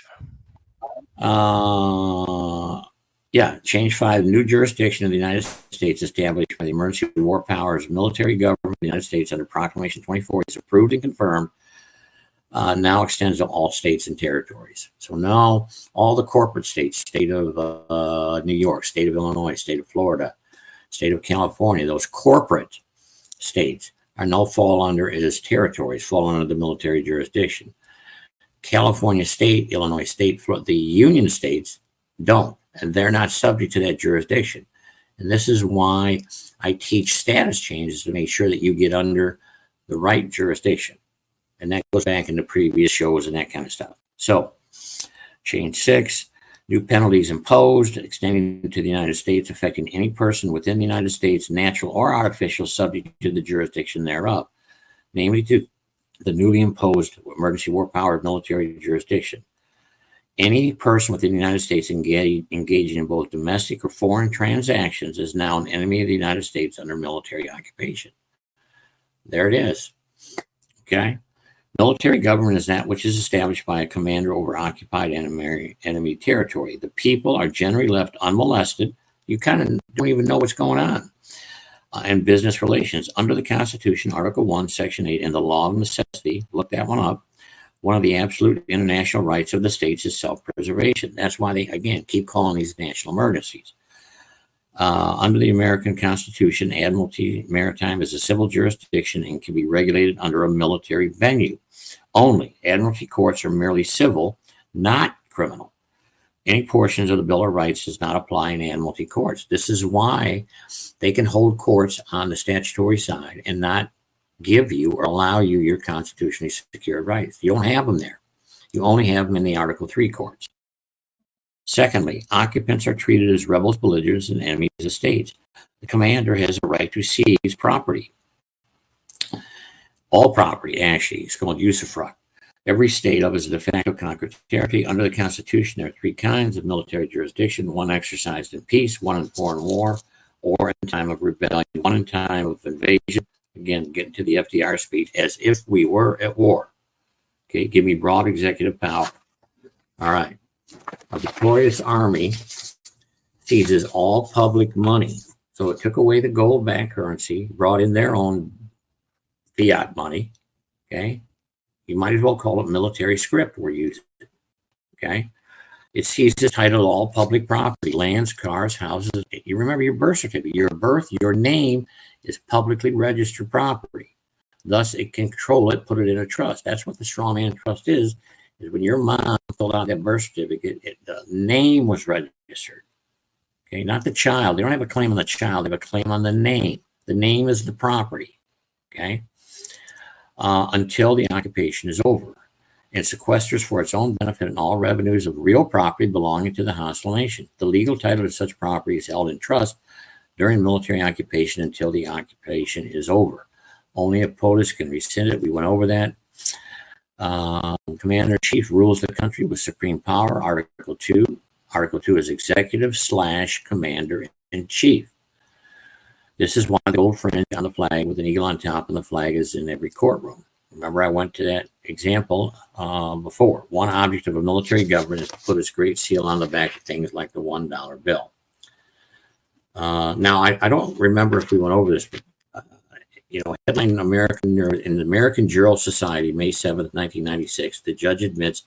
Yeah, change 5. New jurisdiction of the United States established by the Emergency War Powers Military Government of the United States under Proclamation 24 is approved and confirmed. Now extends to all states and territories. So now all the corporate states, state of New York, state of Illinois, state of Florida, state of California, those corporate states are now fall under as territories, fall under the military jurisdiction. California state, Illinois state, the union states don't, and they're not subject to that jurisdiction. And this is why I teach status changes to make sure that you get under the right jurisdiction. And that goes back into previous shows and that kind of stuff. So, change 6, new penalties imposed, extending to the United States, affecting any person within the United States, natural or artificial, subject to the jurisdiction thereof, namely to the newly imposed emergency war power military jurisdiction. Any person within the United States engaging in both domestic or foreign transactions is now an enemy of the United States under military occupation. There it is. Okay. Military government is that which is established by a commander over occupied enemy territory. The people are generally left unmolested. You kind of don't even know what's going on. And business relations. Under the Constitution, Article 1, Section 8, and the law of necessity, look that one up, one of the absolute international rights of the states is self-preservation. That's why they, again, keep calling these national emergencies. Under the American Constitution, Admiralty Maritime is a civil jurisdiction and can be regulated under a military venue. Only Admiralty courts are merely civil, not criminal. Any portions of the Bill of Rights does not apply in Admiralty courts. This is why they can hold courts on the statutory side and not give you or allow you your constitutionally secured rights. You don't have them there. You only have them in the Article 3 courts. Secondly, occupants are treated as rebels, belligerents, and enemies of states. The commander has a right to seize property. All property, actually, is called usufruct. Every state of is a de facto conquered territory. Under the Constitution, there are 3 kinds of military jurisdiction: one exercised in peace, one in foreign war, or in time of rebellion, one in time of invasion. Again, getting to the FDR speech, as if we were at war. Okay, give me broad executive power. All right. A victorious army seizes all public money. So it took away the gold-backed currency, brought in their own fiat money. Okay. You might as well call it military script we're using. Okay. It seizes title to all public property, lands, cars, houses. You remember your birth certificate, your birth, your name is publicly registered property. Thus, it can control it, put it in a trust. That's what the strawman trust is when your mom filled out that birth certificate, the name was registered. Okay, not the child. They don't have a claim on the child. They have a claim on the name. The name is the property. Okay, until the occupation is over. It sequesters for its own benefit and all revenues of real property belonging to the hostile nation. The legal title to such property is held in trust during military occupation until the occupation is over. Only a POTUS can rescind it. We went over that. Commander-in-Chief rules the country with supreme power. Article 2. Article 2 is executive/commander-in-chief. This is why the gold fringe on the flag with an eagle on top, and the flag is in every courtroom. Remember, I went to that example before. One object of a military government is to put its great seal on the back of things like the $1 bill. Now, I don't remember if we went over this, but headline in the American Jural Society, May 7th, 1996, the judge admits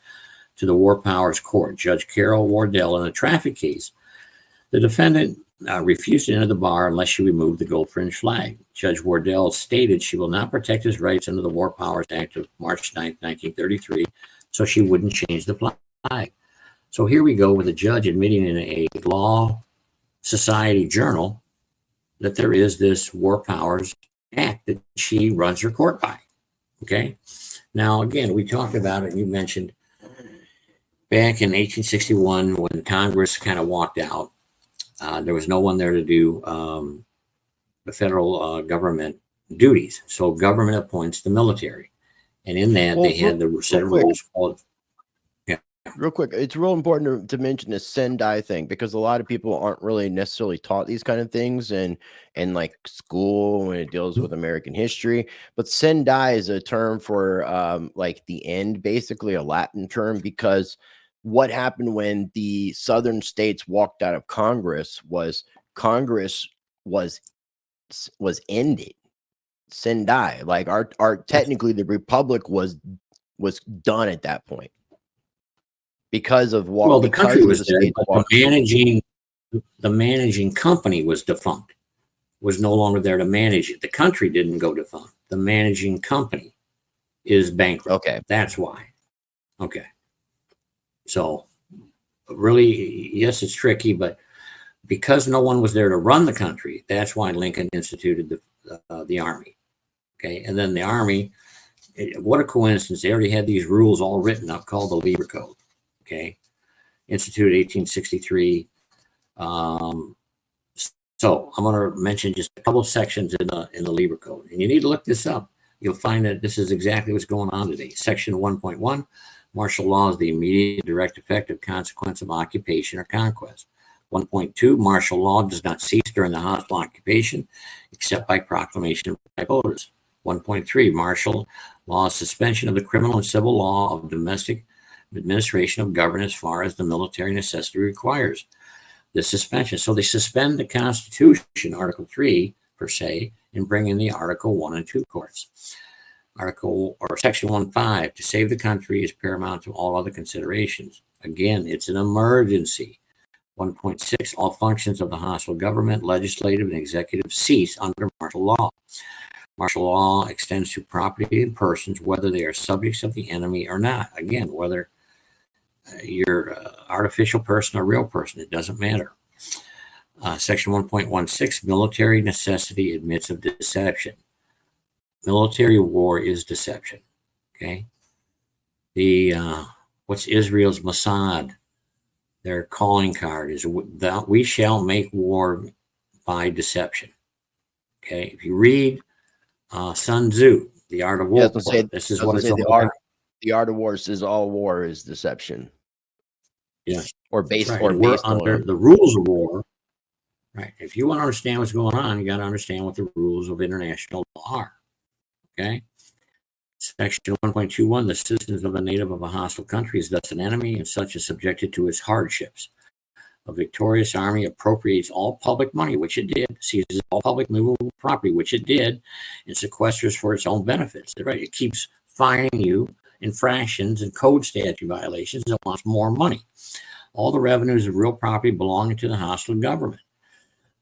to the War Powers Court, Judge Carol Wardell, in a traffic case. The defendant refused to enter the bar unless she removed the gold fringe flag. Judge Wardell stated she will not protect his rights under the War Powers Act of March 9, 1933, so she wouldn't change the flag. So here we go with a judge admitting in a law society journal that there is this War Powers Act that she runs her court by. Okay. Now, again, we talked about it, and you mentioned back in 1861 when Congress kind of walked out. There was no one there to do the federal government duties. So government appoints the military. And in that, they had the set of rules called. Real quick, it's real important to mention the Sendai thing, because a lot of people aren't really necessarily taught these kind of things in like school when it deals with American history. But Sendai is a term for like the end, basically a Latin term, because what happened when the southern states walked out of Congress was ended. Sendai, like our technically the republic was done at that point. Because of what? Well, the country was there, but the managing company was defunct, was no longer there to manage it. The country didn't go defunct. The managing company is bankrupt. Okay. That's why. Okay. So really, yes, it's tricky, but because no one was there to run the country, that's why Lincoln instituted the Army. Okay. And then the Army, what a coincidence. They already had these rules all written up called the Lieber Code. Okay, instituted 1863. So I'm going to mention just a couple of sections in the Lieber Code, and you need to look this up. You'll find that this is exactly what's going on today. Section 1.1: martial law is the immediate direct effective consequence of occupation or conquest. 1.2: martial law does not cease during the hostile occupation except by proclamation by voters. 1.3: martial law is suspension of the criminal and civil law of domestic administration of government as far as the military necessity requires the suspension. So they suspend the Constitution, Article 3 per se, and bring in the Article 1 and 2 courts. Section 1.5: to save the country is paramount to all other considerations. Again, it's an emergency. 1.6: all functions of the hostile government, legislative and executive, cease under martial law. Martial law extends to property and persons, whether they are subjects of the enemy or not. Again, whether you're an artificial person or real person, it doesn't matter. Section 1.16: military necessity admits of deception. Military war is deception. Okay. What's Israel's Mossad? Their calling card is that we shall make war by deception. Okay. If you read Sun Tzu, The Art of War, this is what it's all about. The art of war says all war is deception. Yeah. Or based right. or we're based under on the rules of war. Right. If you want to understand what's going on, you got to understand what the rules of international law are. Okay. Section 1.21: the citizens of a native of a hostile country is thus an enemy, and such is subjected to its hardships. A victorious army appropriates all public money, which it did, seizes all public movable property, which it did, and sequesters for its own benefits. Right. It keeps fining you infractions and code statute violations and wants more money. All the revenues of real property belonging to the hostile government.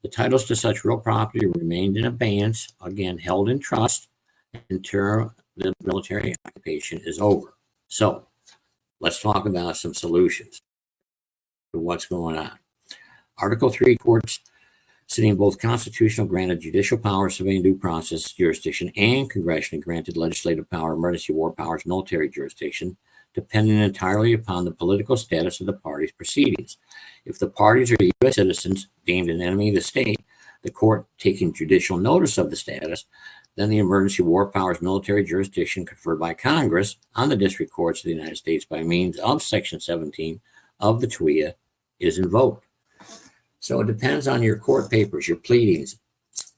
The titles to such real property remained in abeyance, again held in trust, until the military occupation is over. So let's talk about some solutions to what's going on. Article 3: courts sitting both constitutional granted judicial power, civilian due process jurisdiction, and congressionally granted legislative power, emergency war powers, military jurisdiction, depending entirely upon the political status of the parties' proceedings. If the parties are U.S. citizens deemed an enemy of the state, the court taking judicial notice of the status, then the emergency war powers military jurisdiction conferred by Congress on the district courts of the United States by means of Section 17 of the TWIA is invoked. So it depends on your court papers, your pleadings.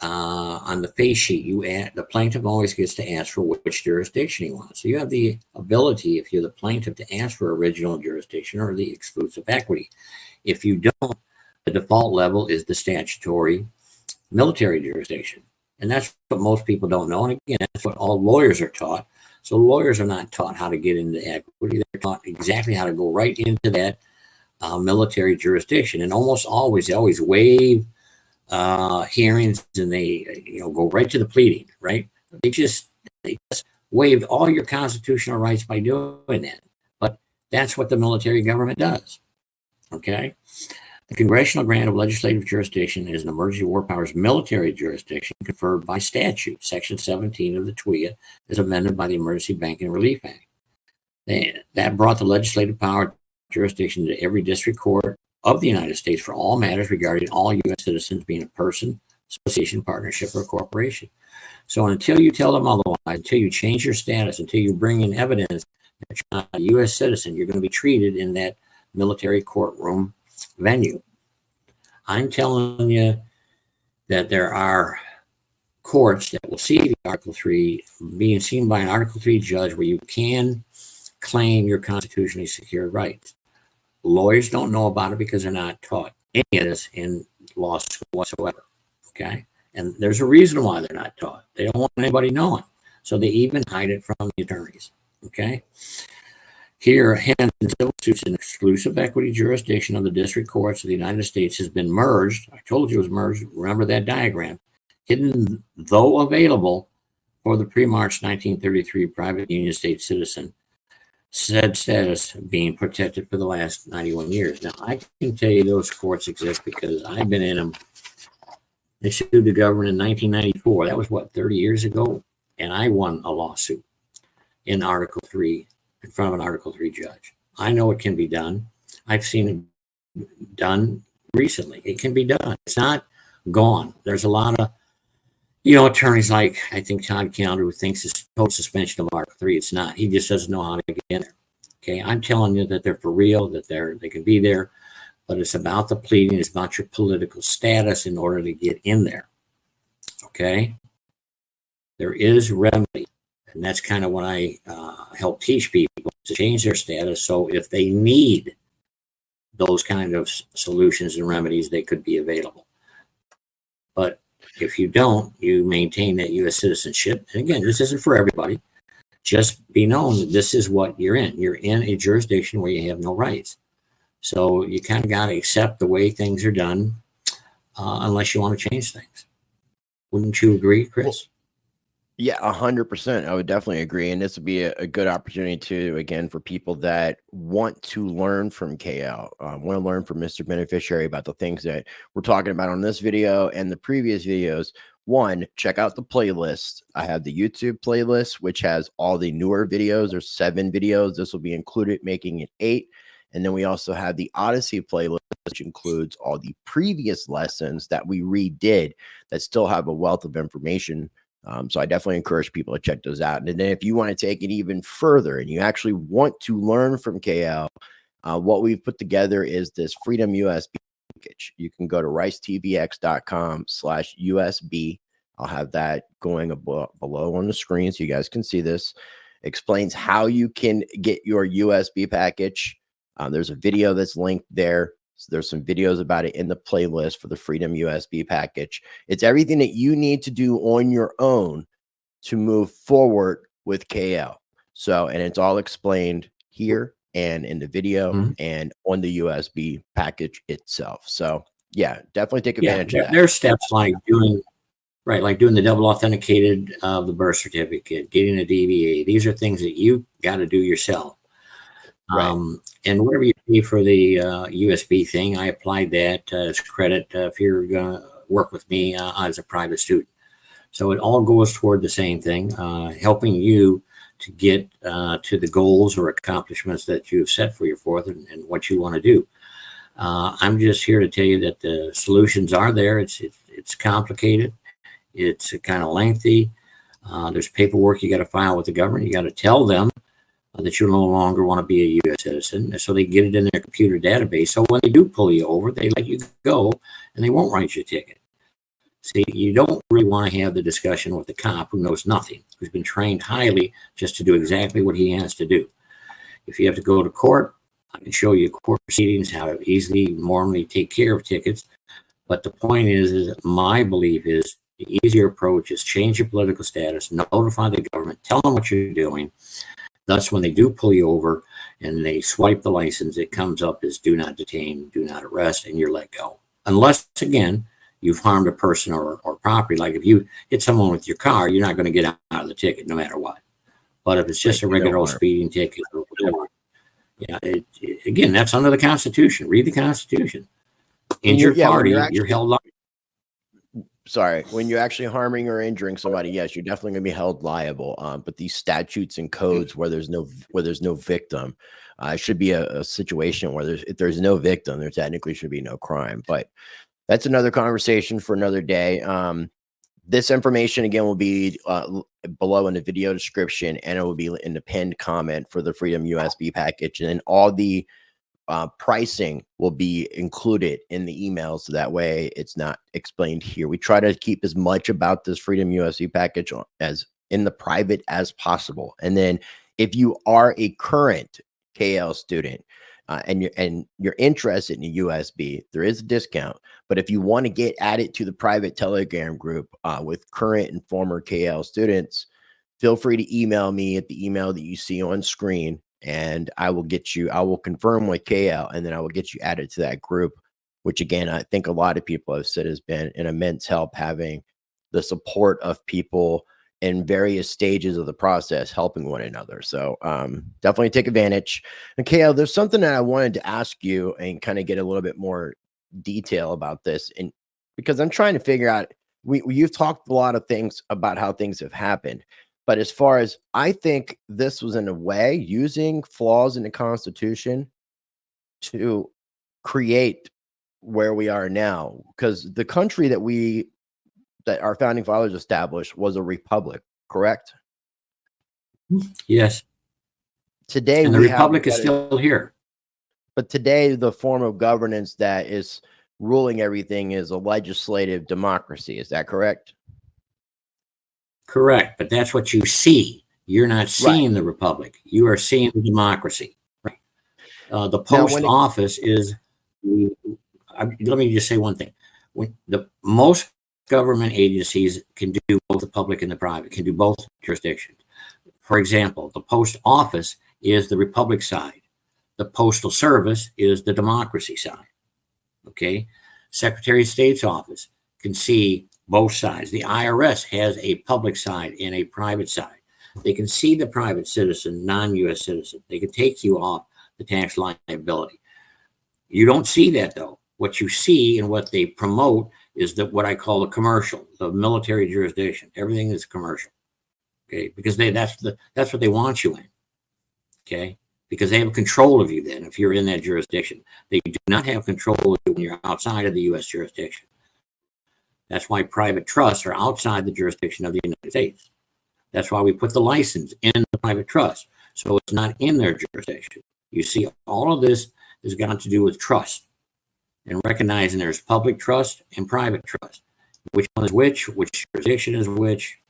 On the face sheet, the plaintiff always gets to ask for which jurisdiction he wants. So you have the ability, if you're the plaintiff, to ask for original jurisdiction or the exclusive equity. If you don't, the default level is the statutory military jurisdiction. And that's what most people don't know. And again, that's what all lawyers are taught. So lawyers are not taught how to get into equity. They're taught exactly how to go right into that military jurisdiction. And almost always, they always waive hearings, and they go right to the pleading, right? They just waived all your constitutional rights by doing that. But that's what the military government does. Okay. The congressional grant of legislative jurisdiction is an emergency war powers military jurisdiction conferred by statute. Section 17 of the TWIA is amended by the Emergency Banking Relief Act. That brought the legislative power jurisdiction to every district court of the United States for all matters regarding all U.S. citizens, being a person, association, partnership, or corporation. So until you tell them otherwise, until you change your status, until you bring in evidence that you're not a U.S. citizen, you're going to be treated in that military courtroom venue. I'm telling you that there are courts that will see the Article 3 being seen by an Article 3 judge where you can claim your constitutionally secured rights. Lawyers don't know about it because they're not taught any of this in law school whatsoever. Okay. And there's a reason why they're not taught. They don't want anybody knowing. So they even hide it from the attorneys. Okay. Here, hence, civil suits in exclusive equity jurisdiction of the district courts of the United States has been merged. I told you it was merged. Remember that diagram. Hidden, though available, for the pre-March 1933 private Union State citizen, said status being protected for the last 91 years. Now, I can tell you those courts exist because I've been in them. They sued the government in 1994. That was, 30 years ago? And I won a lawsuit in Article 3, in front of an Article 3 judge. I know it can be done. I've seen it done recently. It can be done. It's not gone. There's a lot of, attorneys like, I think, Todd Calendar, who thinks it's total suspension of Article 3. It's not. He just doesn't know how to get in there. Okay, I'm telling you that they're for real, that they can be there, but it's about the pleading. It's about your political status in order to get in there. Okay, there is remedy, and that's kind of what I help teach people to change their status. So if they need those kind of solutions and remedies, they could be available. But if you don't, you maintain that U.S. citizenship. And again, this isn't for everybody. Just be known that this is what you're in. You're in a jurisdiction where you have no rights. So you kind of got to accept the way things are done, unless you want to change things. Wouldn't you agree, Chris? Well, yeah, 100%. I would definitely agree. And this would be a good opportunity to, again, for people that want to learn from KL, want to learn from Mr. Beneficiary about the things that we're talking about on this video and the previous videos. One, check out the playlist. I have the YouTube playlist, which has all the newer videos. There's 7 videos. This will be included, making it 8. And then we also have the Odyssey playlist, which includes all the previous lessons that we redid that still have a wealth of information. So I definitely encourage people to check those out. And then if you want to take it even further and you actually want to learn from KL, what we've put together is this Freedom USB package. You can go to ricetvx.com/USB. I'll have that going below on the screen so you guys can see this. Explains how you can get your USB package. There's a video that's linked there. So there's some videos about it in the playlist for the Freedom USB package. It's everything that you need to do on your own to move forward with KL. So, and it's all explained here and in the video and on the USB package itself. So yeah, definitely take advantage of that. There's steps like doing the double authenticated of the birth certificate, getting a DVA. These are things that you got to do yourself. Right. And whatever you pay for the USB thing, I applied that as credit if you're going to work with me as a private student. So it all goes toward the same thing, helping you to get to the goals or accomplishments that you've set for your fourth and what you want to do. I'm just here to tell you that the solutions are there. It's complicated. It's kind of lengthy. There's paperwork you got to file with the government. You got to tell them that you no longer want to be a U.S. citizen, so they get it in their computer database. So when they do pull you over, they let you go, and they won't write you a ticket. See, you don't really want to have the discussion with the cop who knows nothing, who's been trained highly just to do exactly what he has to do. If you have to go to court, I can show you court proceedings, how to easily, normally take care of tickets. But the point is my belief is the easier approach is change your political status, notify the government, tell them what you're doing. Thus, when they do pull you over and they swipe the license, it comes up as do not detain, do not arrest, and you're let go. Unless, again, you've harmed a person or property. Like if you hit someone with your car, you're not going to get out of the ticket no matter what. But if it's just a regular old speeding ticket or whatever, yeah, again, that's under the Constitution. Read the Constitution. Injured party, you're held liable. Sorry, when you're actually harming or injuring somebody, yes, you're definitely going to be held liable. But these statutes and codes where there's no victim, should be a situation where if there's no victim, there technically should be no crime. But that's another conversation for another day. This information again will be below in the video description, and it will be in the pinned comment for the Freedom USB package, and then all the pricing will be included in the email, so that way it's not explained here. We try to keep as much about this Freedom USB package as in the private as possible. And then if you are a current KL student and you're interested in a USB, there is a discount. But if you want to get added to the private Telegram group with current and former KL students, feel free to email me at the email that you see on screen, and I will confirm with KL, and then I will get you added to that group, which again, I think a lot of people have said has been an immense help, having the support of people in various stages of the process, helping one another. So definitely take advantage. And KL, there's something that I wanted to ask you and kind of get a little bit more detail about this. And because I'm trying to figure out, you've talked a lot of things about how things have happened. But as far as I think this was in a way using flaws in the Constitution to create where we are now, because the country that our founding fathers established was a republic, correct? Yes. Today, and the republic is still here. But today, the form of governance that is ruling everything is a legislative democracy. Is that correct? Correct, but that's what you see. You're not seeing the republic. You are seeing the democracy. Right? The post office is. Let me just say one thing: most government agencies can do both the public and the private. Can do both jurisdictions. For example, the post office is the republic side. The postal service is the democracy side. Okay, Secretary of State's office can see both sides. The IRS has a public side and a private side. They can see the private citizen, non-U.S. citizen. They can take you off the tax liability. You don't see that, though. What you see and what they promote is what I call the commercial, the military jurisdiction. Everything is commercial, okay? Because that's what they want you in, okay? Because they have control of you then if you're in that jurisdiction. They do not have control of you when you're outside of the U.S. jurisdiction. That's why private trusts are outside the jurisdiction of the United States. That's why we put the license in the private trust, so it's not in their jurisdiction. You see, all of this has got to do with trust and recognizing there's public trust and private trust. Which one is which jurisdiction is which,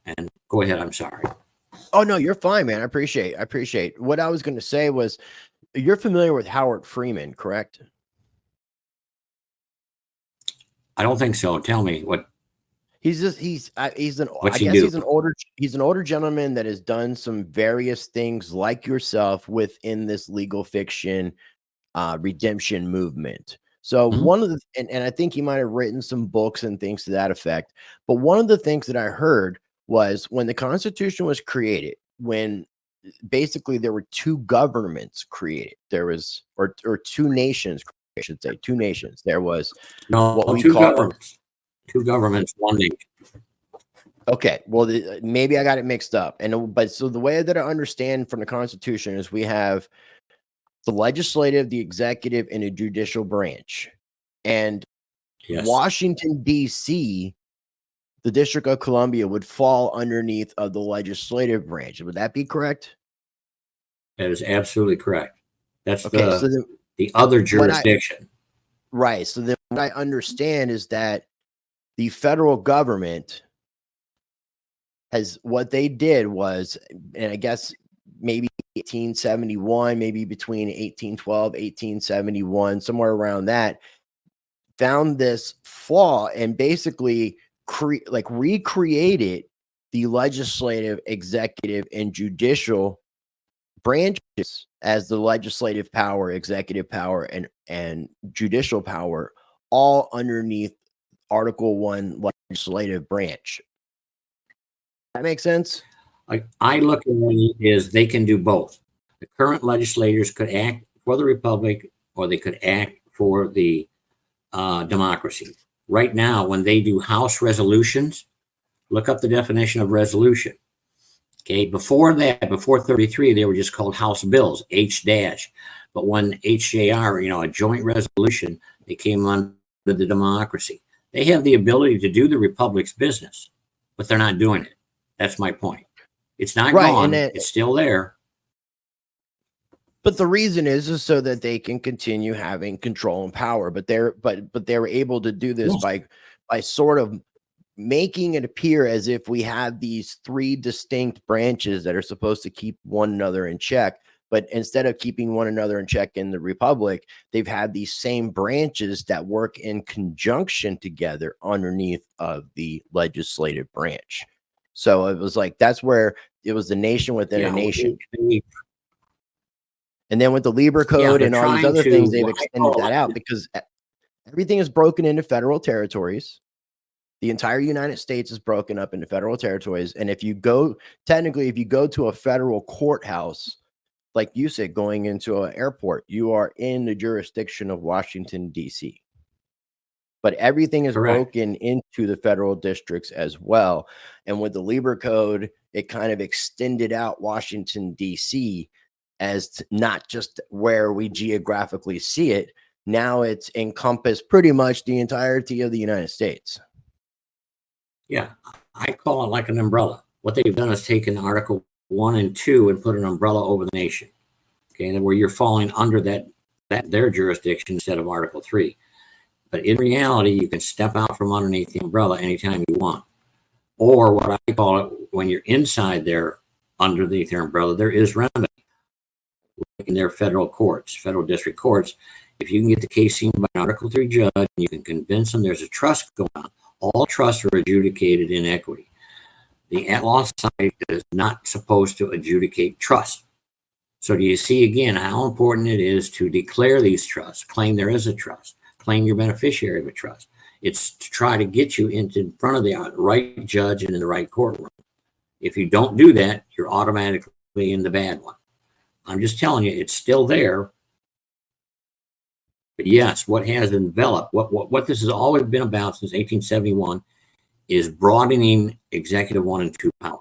and go ahead, I'm sorry. Oh, no, you're fine, man. I appreciate. What I was going to say was, you're familiar with Howard Freeman, correct? I don't think so. Tell me what. He's an older gentleman that has done some various things like yourself within this legal fiction redemption movement. So one of the, and I think he might have written some books and things to that effect. But one of the things that I heard was when the Constitution was created, when basically there were two governments created, there was, or two nations, I should say, two nations. There was what we call two governments, one nation. Okay, well, maybe I got it mixed up. But so the way that I understand from the Constitution is we have the legislative, the executive, and a judicial branch. And Washington, D.C., the District of Columbia would fall underneath of the legislative branch. Would that be correct? That is absolutely correct. That's the other jurisdiction. Right. So then what I understand is that the federal government what they did was, and I guess maybe 1871, maybe between 1812, 1871, somewhere around that, found this flaw and basically recreated the legislative, executive, and judicial branches as the legislative power, executive power, and judicial power all underneath Article 1 legislative branch. That makes sense? I look at it as they can do both. The current legislators could act for the republic, or they could act for the democracy. Right now, when they do House resolutions, look up the definition of resolution. Okay, before that, before 33, they were just called House bills, H dash. But when HJR, a joint resolution, they came under the democracy. They have the ability to do the republic's business, but they're not doing it. That's my point. It's not Right, gone. and It's still there. but the reason is so that they can continue having control and power. But they're able to do this Yes. by sort of making it appear as if we have these three distinct branches that are supposed to keep one another in check. But instead of keeping one another in check in the republic, they've had these same branches that work in conjunction together underneath of the legislative branch. So it was like, that's where it was the nation within a nation. And then with the Lieber Code and all these other things, they've extended that out because everything is broken into federal territories. The entire United States is broken up into federal territories. And if you go to a federal courthouse, like you said, going into an airport, you are in the jurisdiction of Washington, D.C. But everything is broken into the federal districts as well. And with the Lieber Code, it kind of extended out Washington, D.C. as not just where we geographically see it. Now it's encompassed pretty much the entirety of the United States. Yeah, I call it like an umbrella. What they've done is taken Article 1 and 2 and put an umbrella over the nation. Okay, and where you're falling under their jurisdiction instead of Article 3. But in reality, you can step out from underneath the umbrella anytime you want. Or what I call it, when you're inside there, underneath their umbrella, there is remedy. In their federal courts, federal district courts, if you can get the case seen by an Article 3 judge, and you can convince them there's a trust going on. All trusts are adjudicated in equity. The at-law side is not supposed to adjudicate trust. So do you see again how important it is to declare these trusts, claim there is a trust, claim you're beneficiary of a trust? It's to try to get you in front of the right judge and in the right courtroom. If you don't do that, you're automatically in the bad one. I'm just telling you, it's still there. But yes, what has enveloped, what this has always been about since 1871 is broadening executive 1 and 2 power.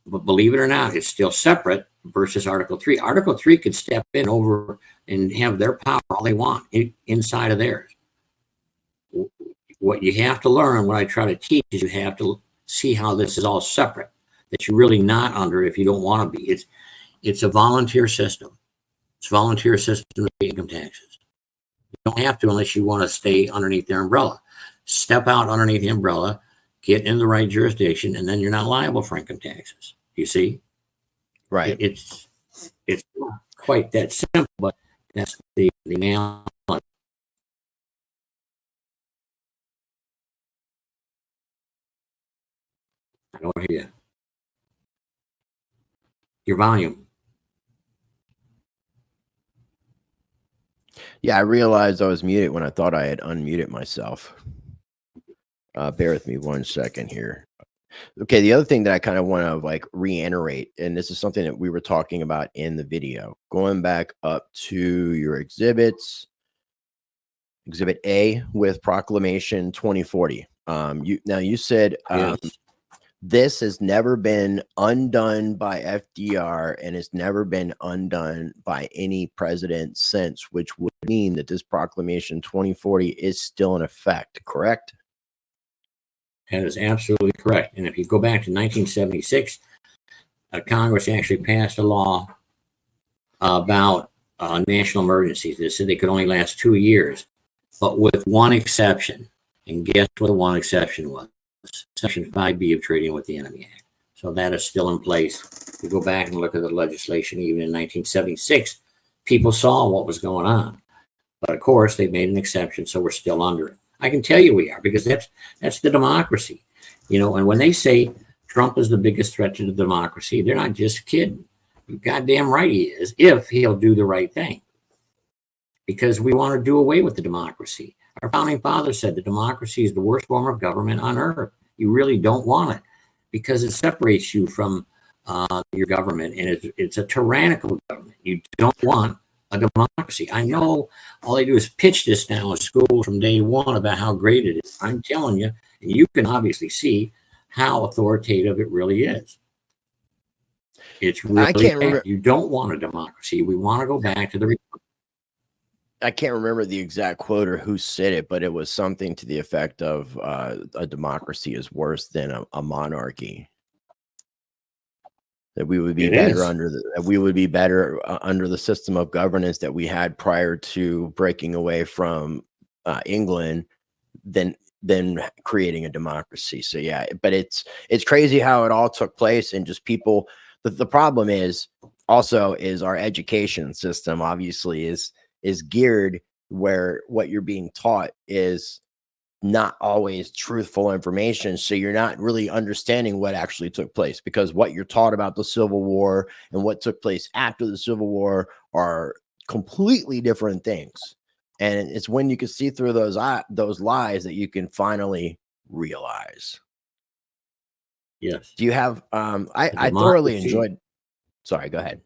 But believe it or not, it's still separate versus Article 3. Article 3 could step in over and have their power all they want inside of theirs. What you have to learn, what I try to teach, is you have to see how this is all separate, that you're really not under if you don't want to be. It's a volunteer system. It's a volunteer system to pay income taxes. You don't have to unless you want to stay underneath their umbrella. Step out underneath the umbrella, get in the right jurisdiction, and then you're not liable for income taxes. You see? Right. It's not quite that simple, but that's the analogy. I don't hear you. Your volume. Yeah, I realized I was muted when I thought I had unmuted myself. Bear with me 1 second here. Okay, the other thing that I kind of want to reiterate, and this is something that we were talking about in the video, going back up to your exhibits, Exhibit A with Proclamation 2040. You said Yes. this has never been undone by FDR and has never been undone by any president since, which would mean that this Proclamation 2040 is still in effect, correct? That is absolutely correct. And if you go back to 1976, Congress actually passed a law about national emergencies. They said they could only last 2 years, but with one exception. And guess what the one exception was? Section 5B of Treating with the Enemy Act. So that is still in place. If you go back and look at the legislation, even in 1976, people saw what was going on. But of course, they made an exception, so we're still under it. I can tell you we are, because that's the democracy. And when they say Trump is the biggest threat to the democracy, they're not just kidding. You're goddamn right he is, if he'll do the right thing. because we want to do away with the democracy. Our founding fathers said that democracy is the worst form of government on earth. You really don't want it because it separates you from your government, and it's a tyrannical government. You don't want a democracy. I know all they do is pitch this now in school from day one about how great it is. I'm telling you, and you can obviously see how authoritative it really is. It's really I can't remember. You don't want a democracy. We want to go back to the republic. I can't remember the exact quote or who said it, but it was something to the effect of a democracy is worse than a monarchy. That we would be better under the system of governance that we had prior to breaking away from England than creating a democracy. So yeah, but it's crazy how it all took place, and just people. The problem is also is our education system obviously is geared where what you're being taught is not always truthful information. So you're not really understanding what actually took place, because what you're taught about the Civil War and what took place after the Civil War are completely different things. And it's when you can see through those lies that you can finally realize. Yes. Do you have I thoroughly enjoyed. Sorry, go ahead.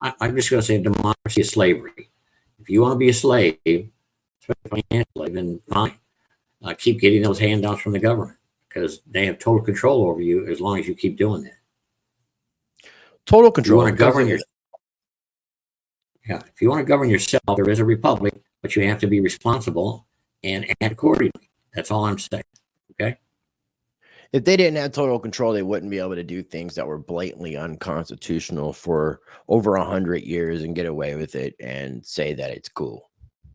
I'm just going to say democracy is slavery. If you want to be a slave, especially financially, then fine. Keep getting those handouts from the government because they have total control over you as long as you keep doing that. Total control. If you want to govern yourself, if you want to govern yourself, there is a republic, but you have to be responsible and act accordingly. That's all I'm saying. Okay. If they didn't have total control, they wouldn't be able to do things that were blatantly unconstitutional for over 100 years and get away with it and say that it's cool.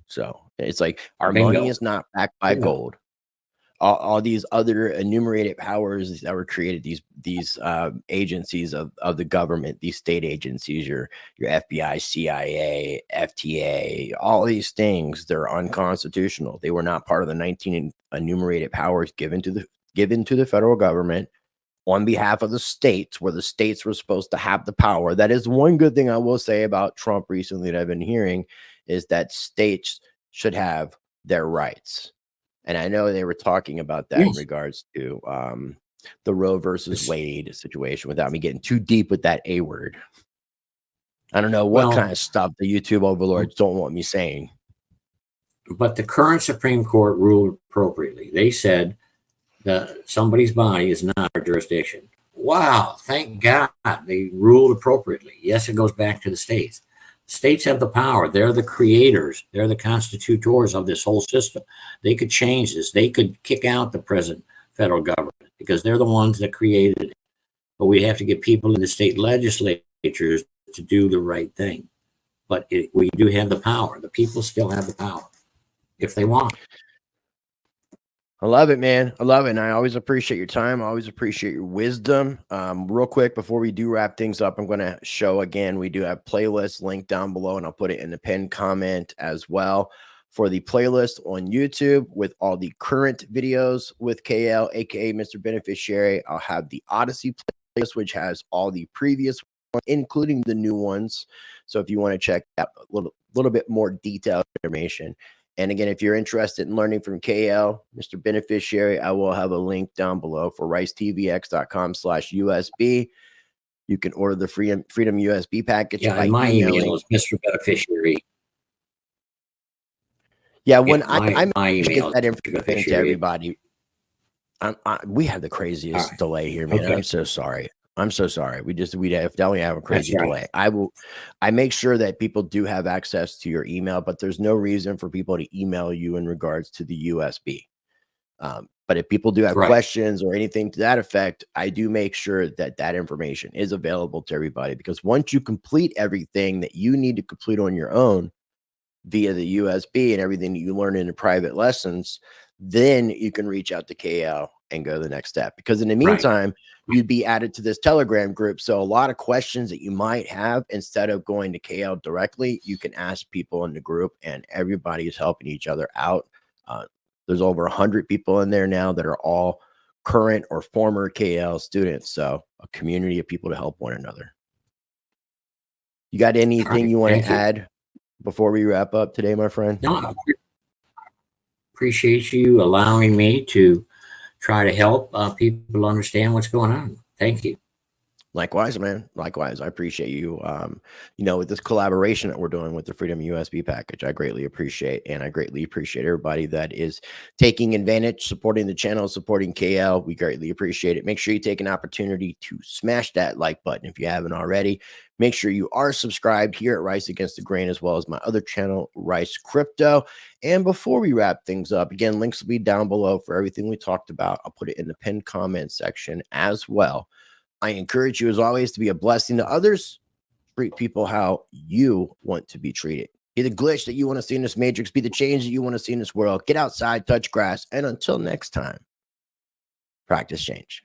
So it's like our money is not backed by gold. All these other enumerated powers that were created, these agencies of the government, these state agencies, your FBI, CIA, FTA, all these things, they're unconstitutional. They were not part of the 19 enumerated powers given to the federal government on behalf of the states, where the states were supposed to have the power. That is one good thing I will say about Trump recently that I've been hearing, is that states should have their rights. And I know they were talking about that in regards to the Roe versus Wade situation, without me getting too deep with that A word. I don't know what kind of stuff the YouTube overlords don't want me saying. But the current Supreme Court ruled appropriately. They said that somebody's body is not our jurisdiction. Wow, thank God they ruled appropriately. Yes, it goes back to the states. States have the power. They're the creators. They're the constitutors of this whole system. They could change this. They could kick out the present federal government because they're the ones that created it. But we have to get people in the state legislatures to do the right thing. But we do have the power. The people still have the power if they want. I love it, man. I love it. And I always appreciate your time. I always appreciate your wisdom. Real quick, before we do wrap things up, I'm going to show again, we do have playlists linked down below, and I'll put it in the pinned comment as well for the playlist on YouTube with all the current videos with KL, aka Mr. Beneficiary. I'll have the Odyssey playlist, which has all the previous ones, including the new ones. So if you want to check out a little bit more detailed information. And again, if you're interested in learning from KL, Mr. Beneficiary, I will have a link down below for ricetvx.com/USB. You can order the Freedom USB package. Yeah, and my email is Mr. Beneficiary. Yeah, when I get that information to everybody, we have the craziest delay here, man. Okay. I'm so sorry. We definitely have a crazy delay. I make sure that people do have access to your email, but there's no reason for people to email you in regards to the USB. But if people do have questions or anything to that effect, I do make sure that information is available to everybody, because once you complete everything that you need to complete on your own via the USB and everything that you learn in the private lessons, then you can reach out to KL and go to the next step. Because in the meantime, you'd be added to this Telegram group. So a lot of questions that you might have, instead of going to KL directly, you can ask people in the group, and everybody is helping each other out. There's over 100 people in there now that are all current or former KL students. So a community of people to help one another. You got anything you want to add before we wrap up today, my friend? No, I appreciate you allowing me to try to help people understand what's going on. Thank you. Likewise, man. Likewise. I appreciate you. With this collaboration that we're doing with the Freedom USB package, I greatly appreciate, and I greatly appreciate everybody that is taking advantage, supporting the channel, supporting KL. We greatly appreciate it. Make sure you take an opportunity to smash that like button if you haven't already. Make sure you are subscribed here at Rice Against the Grain, as well as my other channel, Rice Crypto. And before we wrap things up, again, links will be down below for everything we talked about. I'll put it in the pinned comment section as well. I encourage you, as always, to be a blessing to others. Treat people how you want to be treated. Be the glitch that you want to see in this matrix. Be the change that you want to see in this world. Get outside, touch grass. And until next time, practice change.